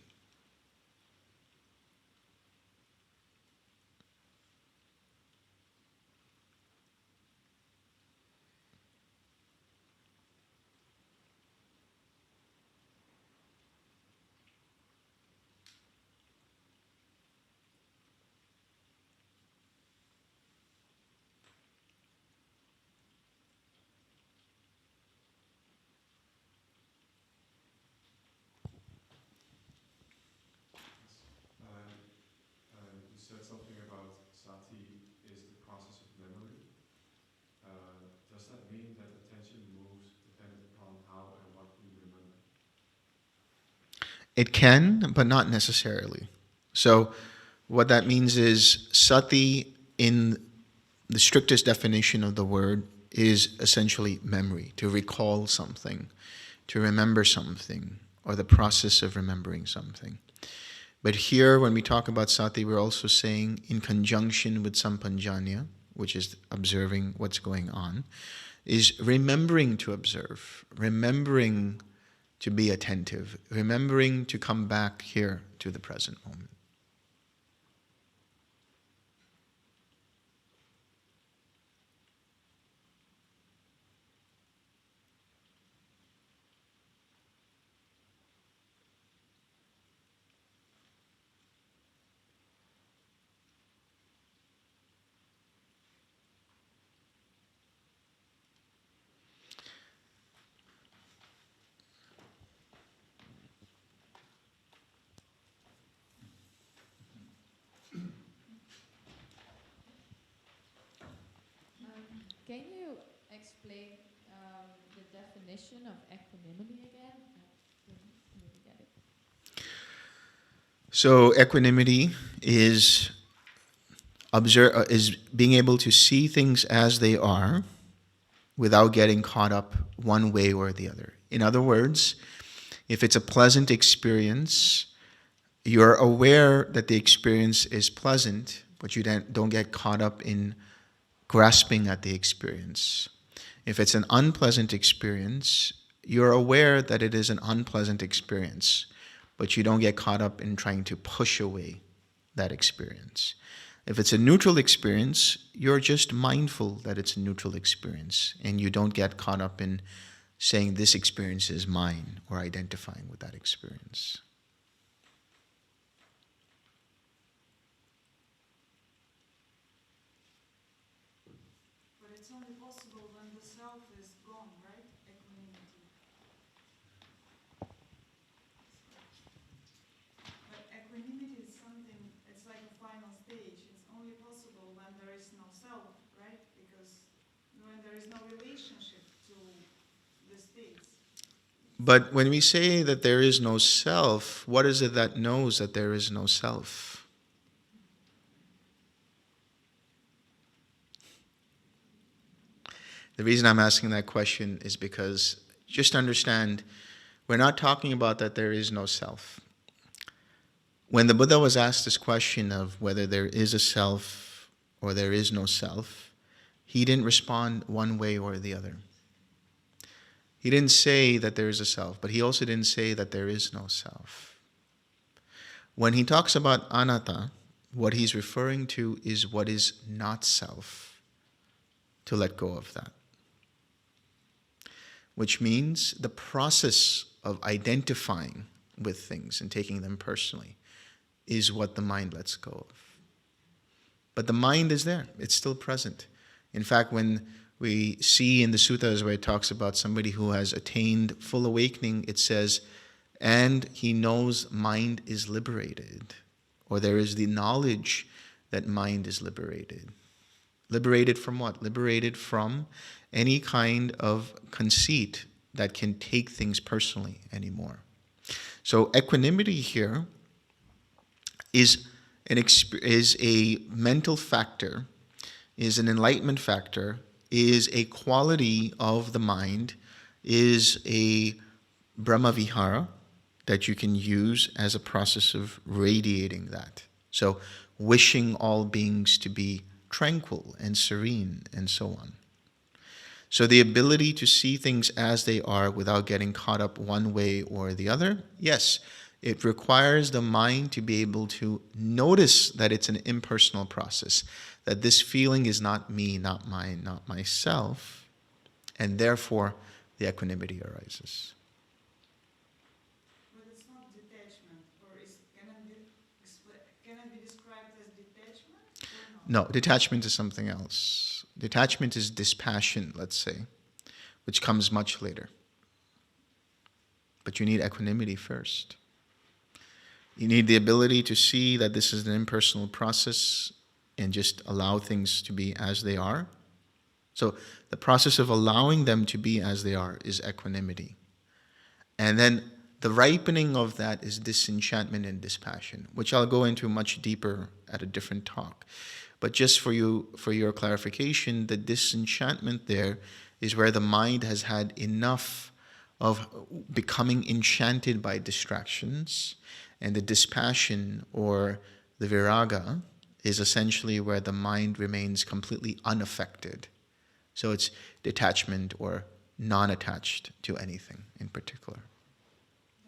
It can, but not necessarily. So what that means is sati, in the strictest definition of the word, is essentially memory, to recall something, to remember something, or the process of remembering something. But here, when we talk about sati, we're also saying in conjunction with sampanjanya, which is observing what's going on, is remembering to observe, remembering to be attentive, remembering to come back here to the present moment. Can you explain the definition of equanimity again? I didn't really get it. So equanimity is is being able to see things as they are without getting caught up one way or the other. In other words, if it's a pleasant experience, you're aware that the experience is pleasant, but you don't get caught up in grasping at the experience. If it's an unpleasant experience, you're aware that it is an unpleasant experience, but you don't get caught up in trying to push away that experience. If it's a neutral experience, you're just mindful that it's a neutral experience, and you don't get caught up in saying this experience is mine or identifying with that experience. But it's only possible when the self is gone, right? Equanimity. But equanimity is something, it's like a final stage. It's only possible when there is no self, right? Because when there is no relationship to the states. But when we say that there is no self, what is it that knows that there is no self? The reason I'm asking that question is because, just understand, we're not talking about that there is no self. When the Buddha was asked this question of whether there is a self or there is no self, he didn't respond one way or the other. He didn't say that there is a self, but he also didn't say that there is no self. When he talks about anatta, what he's referring to is what is not self, to let go of that. Which means the process of identifying with things and taking them personally is what the mind lets go of. But the mind is there. It's still present. In fact, when we see in the suttas where it talks about somebody who has attained full awakening, it says, and he knows mind is liberated. Or there is the knowledge that mind is liberated. Liberated from what? Liberated from any kind of conceit that can take things personally anymore. So equanimity here is a mental factor, is an enlightenment factor, is a quality of the mind, is a brahmavihara that you can use as a process of radiating that. So wishing all beings to be tranquil and serene and so on. So the ability to see things as they are without getting caught up one way or the other, yes, it requires the mind to be able to notice that it's an impersonal process, that this feeling is not me, not mine, not myself, and therefore the equanimity arises. But it's not detachment, or can it be described as detachment or not? No, detachment is something else. Detachment is dispassion, let's say, which comes much later. But you need equanimity first. You need the ability to see that this is an impersonal process and just allow things to be as they are. So the process of allowing them to be as they are is equanimity. And then the ripening of that is disenchantment and dispassion, which I'll go into much deeper at a different talk. But just for your clarification, the disenchantment there is where the mind has had enough of becoming enchanted by distractions, and the dispassion or the viraga is essentially where the mind remains completely unaffected. So it's detachment or non-attached to anything in particular.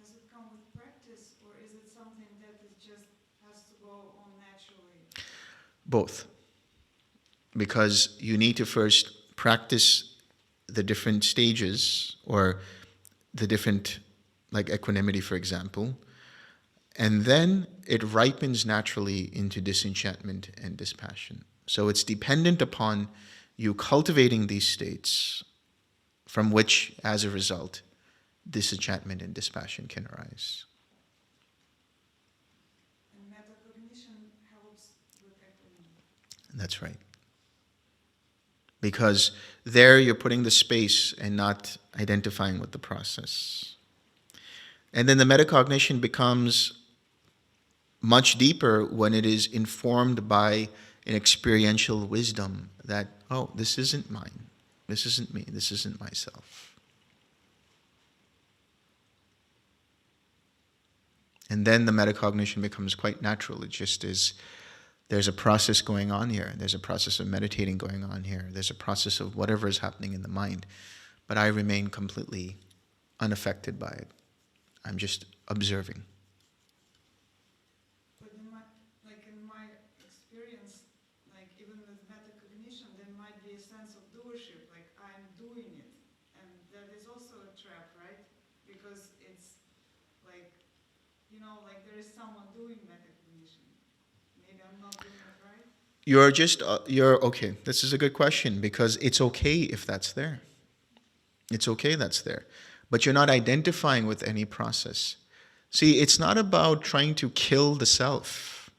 Does it come with practice, or is it something that it just has to go on naturally? Both. Because you need to first practice the different stages or the different, like equanimity, for example, and then it ripens naturally into disenchantment and dispassion. So it's dependent upon you cultivating these states from which, as a result, disenchantment and dispassion can arise. And metacognition helps with equanimity. That's right. Because there you're putting the space and not identifying with the process. And then the metacognition becomes much deeper when it is informed by an experiential wisdom that, oh, this isn't mine, this isn't me, this isn't myself. And then the metacognition becomes quite natural. It just is, there's a process going on here, there's a process of meditating going on here, there's a process of whatever is happening in the mind, but I remain completely unaffected by it. I'm just observing. But in my experience, like even with metacognition, there might be a sense of doership, like I'm doing it, and that is also a trap, right? Because it's like, like there is someone doing metacognition. Maybe I'm not doing it right. You're okay. This is a good question, because it's okay if that's there. It's okay that's there. But you're not identifying with any process. See, it's not about trying to kill the self.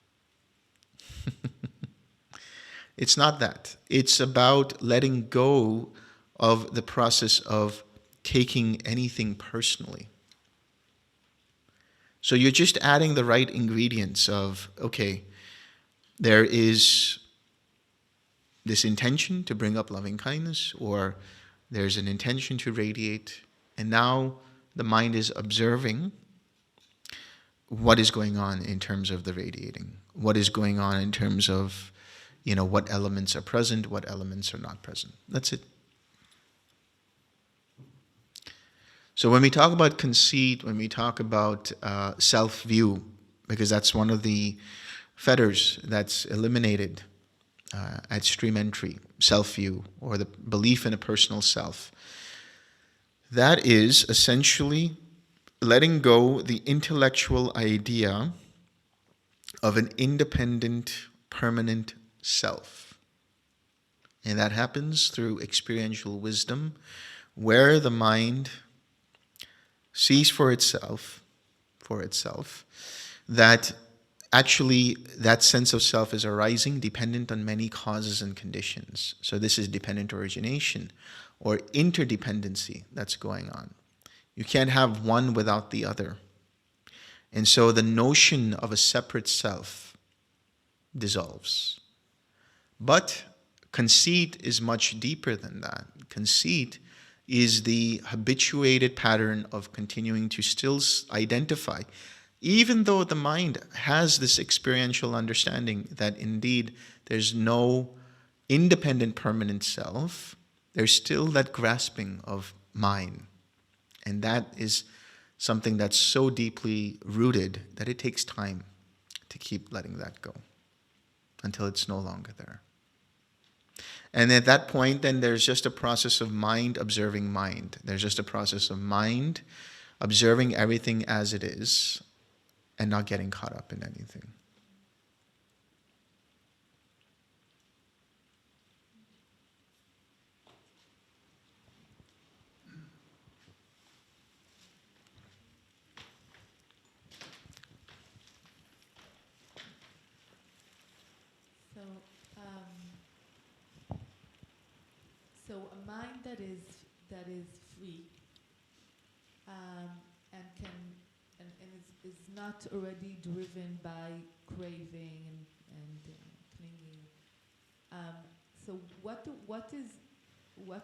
It's not that. It's about letting go of the process of taking anything personally. So you're just adding the right ingredients of, okay, there is this intention to bring up loving kindness, or there's an intention to radiate, and now the mind is observing what is going on in terms of the radiating, what is going on in terms of, what elements are present, what elements are not present. That's it. So when we talk about conceit, when we talk about self-view, because that's one of the fetters that's eliminated at stream entry, self-view, or the belief in a personal self, that is essentially letting go the intellectual idea of an independent, permanent self. And that happens through experiential wisdom, where the mind sees for itself, that actually that sense of self is arising dependent on many causes and conditions. So this is dependent origination or interdependency that's going on. You can't have one without the other. And so the notion of a separate self dissolves. But conceit is much deeper than that. Conceit is the habituated pattern of continuing to still identify, even though the mind has this experiential understanding that indeed there's no independent permanent self, there's still that grasping of mine. And that is something that's so deeply rooted that it takes time to keep letting that go until it's no longer there. And at that point, then there's just a process of mind observing mind. There's just a process of mind observing everything as it is and not getting caught up in anything. So, so a mind that is free and can and is not already driven by craving and clinging. So what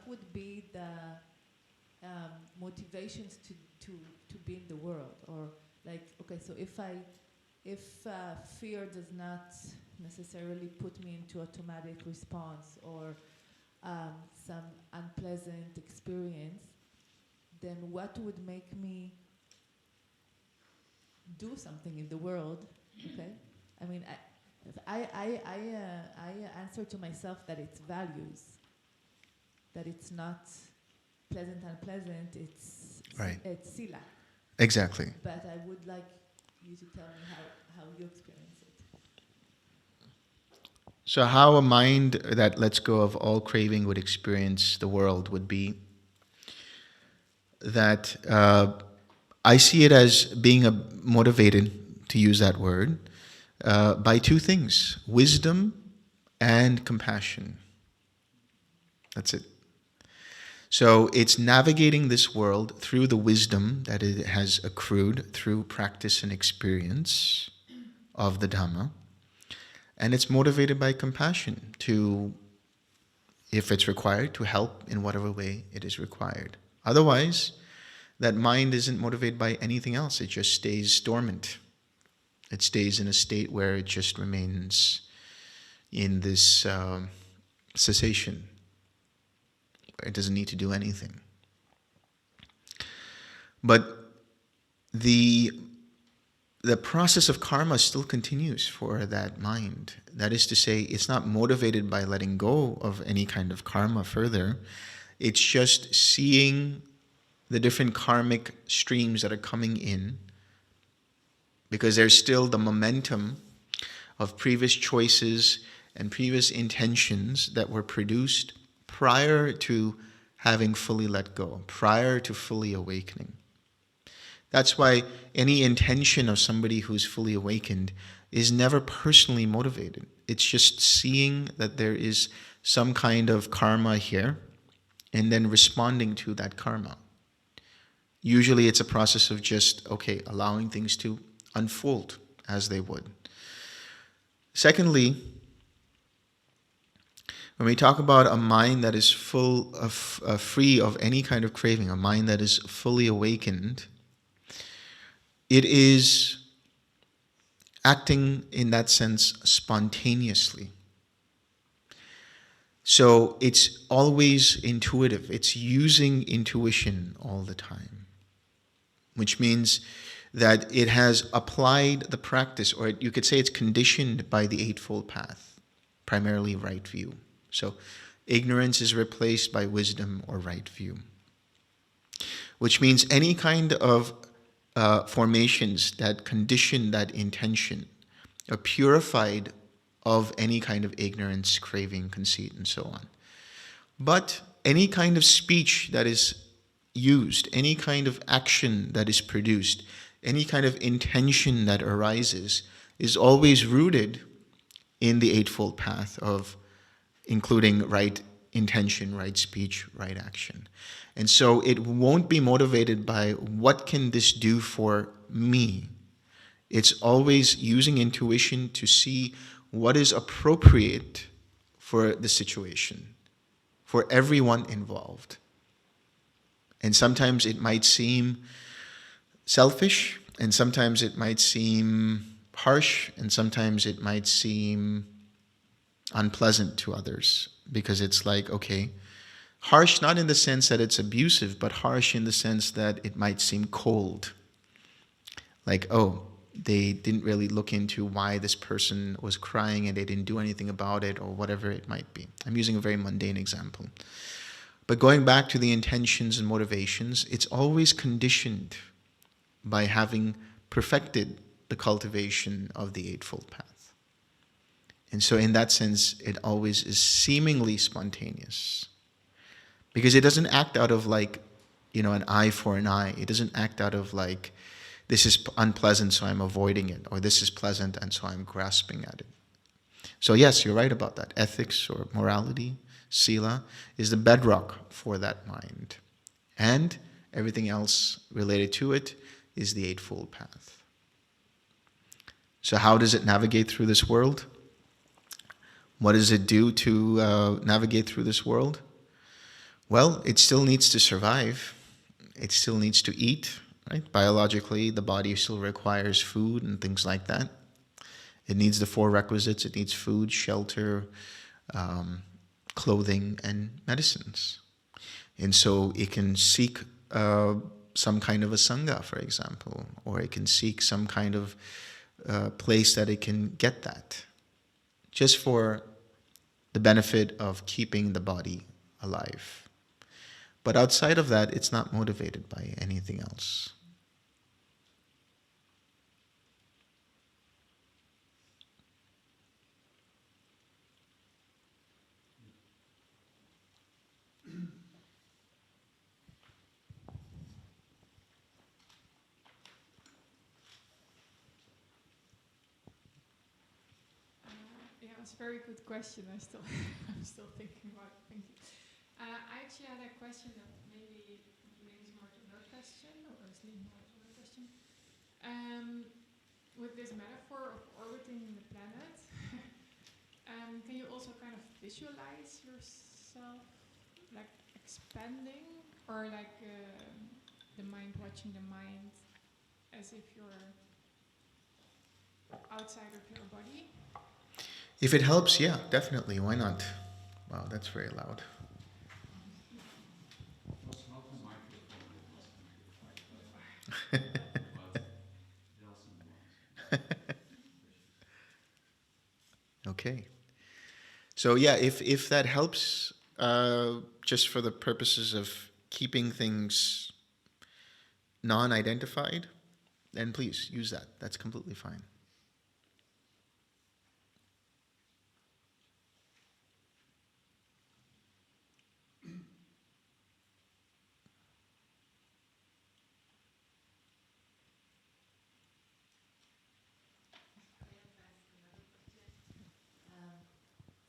would be the motivations to be in the world? Or like, okay, so if fear does not necessarily put me into automatic response or some unpleasant experience, then what would make me do something in the world? Okay, I mean, I answer to myself that it's values, that it's not pleasant, unpleasant. Right. It's sila. Exactly. But I would like you to tell me how you experience it. So how a mind that lets go of all craving would experience the world would be that I see it as being motivated, to use that word, by two things: wisdom and compassion. That's it. So it's navigating this world through the wisdom that it has accrued through practice and experience of the Dhamma. And it's motivated by compassion to, if it's required, to help in whatever way it is required. Otherwise, that mind isn't motivated by anything else. It just stays dormant. It stays in a state where it just remains in this cessation. It doesn't need to do anything. But the process of karma still continues for that mind. That is to say, it's not motivated by letting go of any kind of karma further. It's just seeing the different karmic streams that are coming in, because there's still the momentum of previous choices and previous intentions that were produced prior to having fully let go, prior to fully awakening. That's why any intention of somebody who's fully awakened is never personally motivated. It's just seeing that there is some kind of karma here and then responding to that karma. Usually it's a process of just, okay, allowing things to unfold as they would. Secondly, when we talk about a mind that is free of any kind of craving, a mind that is fully awakened, it is acting in that sense spontaneously. So it's always intuitive. It's using intuition all the time, which means that it has applied the practice, or you could say it's conditioned by the Eightfold Path, primarily right view. So ignorance is replaced by wisdom or right view, which means any kind of formations that condition that intention are purified of any kind of ignorance, craving, conceit, and so on. But any kind of speech that is used, any kind of action that is produced, any kind of intention that arises is always rooted in the Eightfold Path of including right intention, right speech, right action. And so it won't be motivated by what can this do for me. It's always using intuition to see what is appropriate for the situation, for everyone involved. And sometimes it might seem selfish, and sometimes it might seem harsh, and sometimes it might seem unpleasant to others, because it's like, okay, harsh not in the sense that it's abusive, but harsh in the sense that it might seem cold. Like, oh, they didn't really look into why this person was crying and they didn't do anything about it, or whatever it might be. I'm using a very mundane example. But going back to the intentions and motivations, it's always conditioned by having perfected the cultivation of the Eightfold Path. And so in that sense, it always is seemingly spontaneous. Because it doesn't act out of like, an eye for an eye. It doesn't act out of like, this is unpleasant, so I'm avoiding it, or this is pleasant, and so I'm grasping at it. So yes, you're right about that. Ethics or morality, sila, is the bedrock for that mind. And everything else related to it is the Eightfold Path. So how does it navigate through this world? What does it do to navigate through this world? Well, it still needs to survive. It still needs to eat, right? Biologically, the body still requires food and things like that. It needs the four requisites. It needs food, shelter, clothing, and medicines. And so it can seek some kind of a sangha, for example, or it can seek some kind of place that it can get that, just for the benefit of keeping the body alive. But outside of that, it's not motivated by anything else. Yeah, it's a very good question. I'm still thinking about it. Thank you. I actually had a question that maybe links more to her question, or is linked more to her question. With this metaphor of orbiting the planet, can you also kind of visualize yourself like expanding, or like the mind watching the mind, as if you're outside of your body? If it helps, yeah, definitely. Why not? Wow, that's very loud. It was not the microphone that was magnified, but Delson was. Okay. So yeah, if that helps, just for the purposes of keeping things non-identified, then please use that. That's completely fine.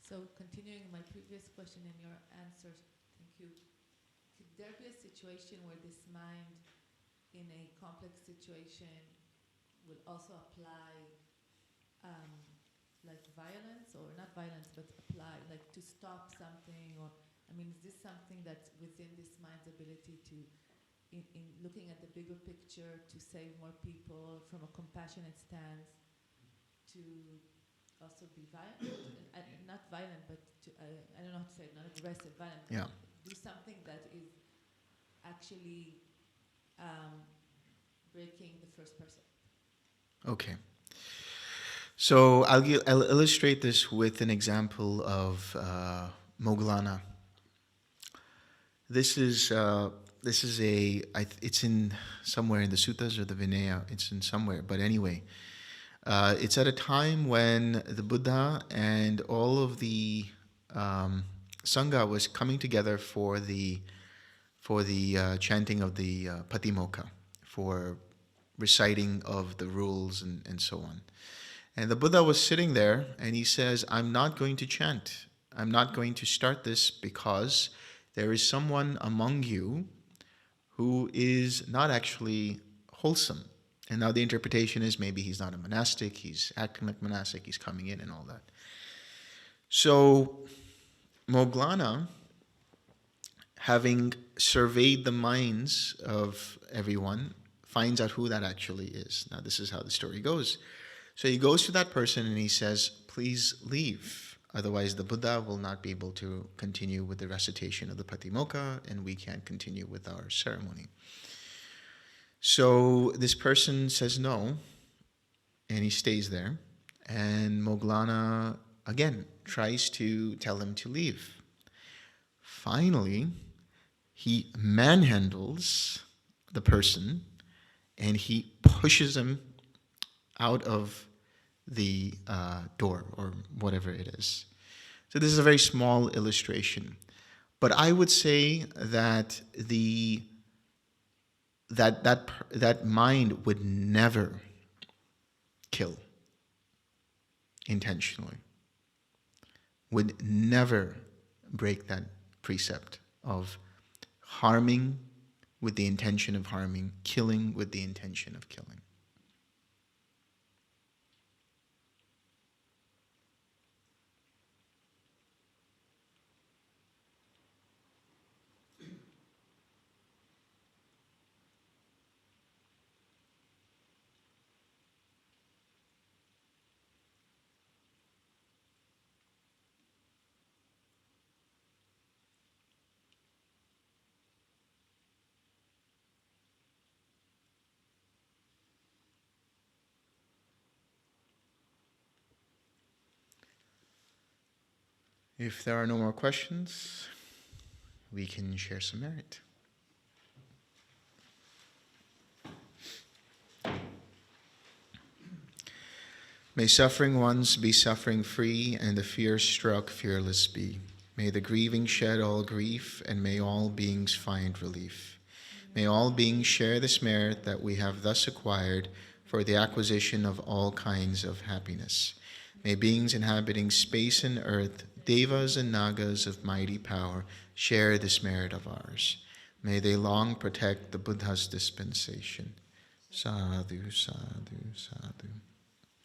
So continuing my previous question and your answers, thank you. Could there be a situation where this mind in a complex situation will also apply like violence, or not violence, but apply like to stop something, or I mean, is this something that's within this mind's ability to, in looking at the bigger picture, to save more people from a compassionate stance, to also be violent, not violent, but to, I don't know how to say it, not aggressive, violent. Yeah. Do something that is actually breaking the first person. Okay. So I'll illustrate this with an example of Moggallana. This is it's in somewhere in the suttas or the Vinaya. It's in somewhere, but anyway, it's at a time when the Buddha and all of the sangha was coming together for the chanting of the Patimokkha, for reciting of the rules and so on. And the Buddha was sitting there and he says, I'm not going to chant. I'm not going to start this because there is someone among you who is not actually wholesome. And now the interpretation is maybe he's not a monastic, he's acting like monastic, he's coming in and all that. So Moggallana, having surveyed the minds of everyone, finds out who that actually is. Now this is how the story goes. So he goes to that person and he says, please leave. Otherwise the Buddha will not be able to continue with the recitation of the Patimokkha and we can't continue with our ceremony. So this person says no, and he stays there. And Moggallana, again, tries to tell him to leave. Finally, he manhandles the person and he pushes him out of the door or whatever it is. So this is a very small illustration. But I would say that that mind would never kill intentionally, would never break that precept of harming with the intention of harming, killing with the intention of killing. If there are no more questions, we can share some merit. May suffering ones be suffering free, and the fear-struck fearless be. May the grieving shed all grief, and may all beings find relief. May all beings share this merit that we have thus acquired for the acquisition of all kinds of happiness. May beings inhabiting space and earth, devas and nagas of mighty power, share this merit of ours. May they long protect the Buddha's dispensation. Sadhu, sadhu, sadhu.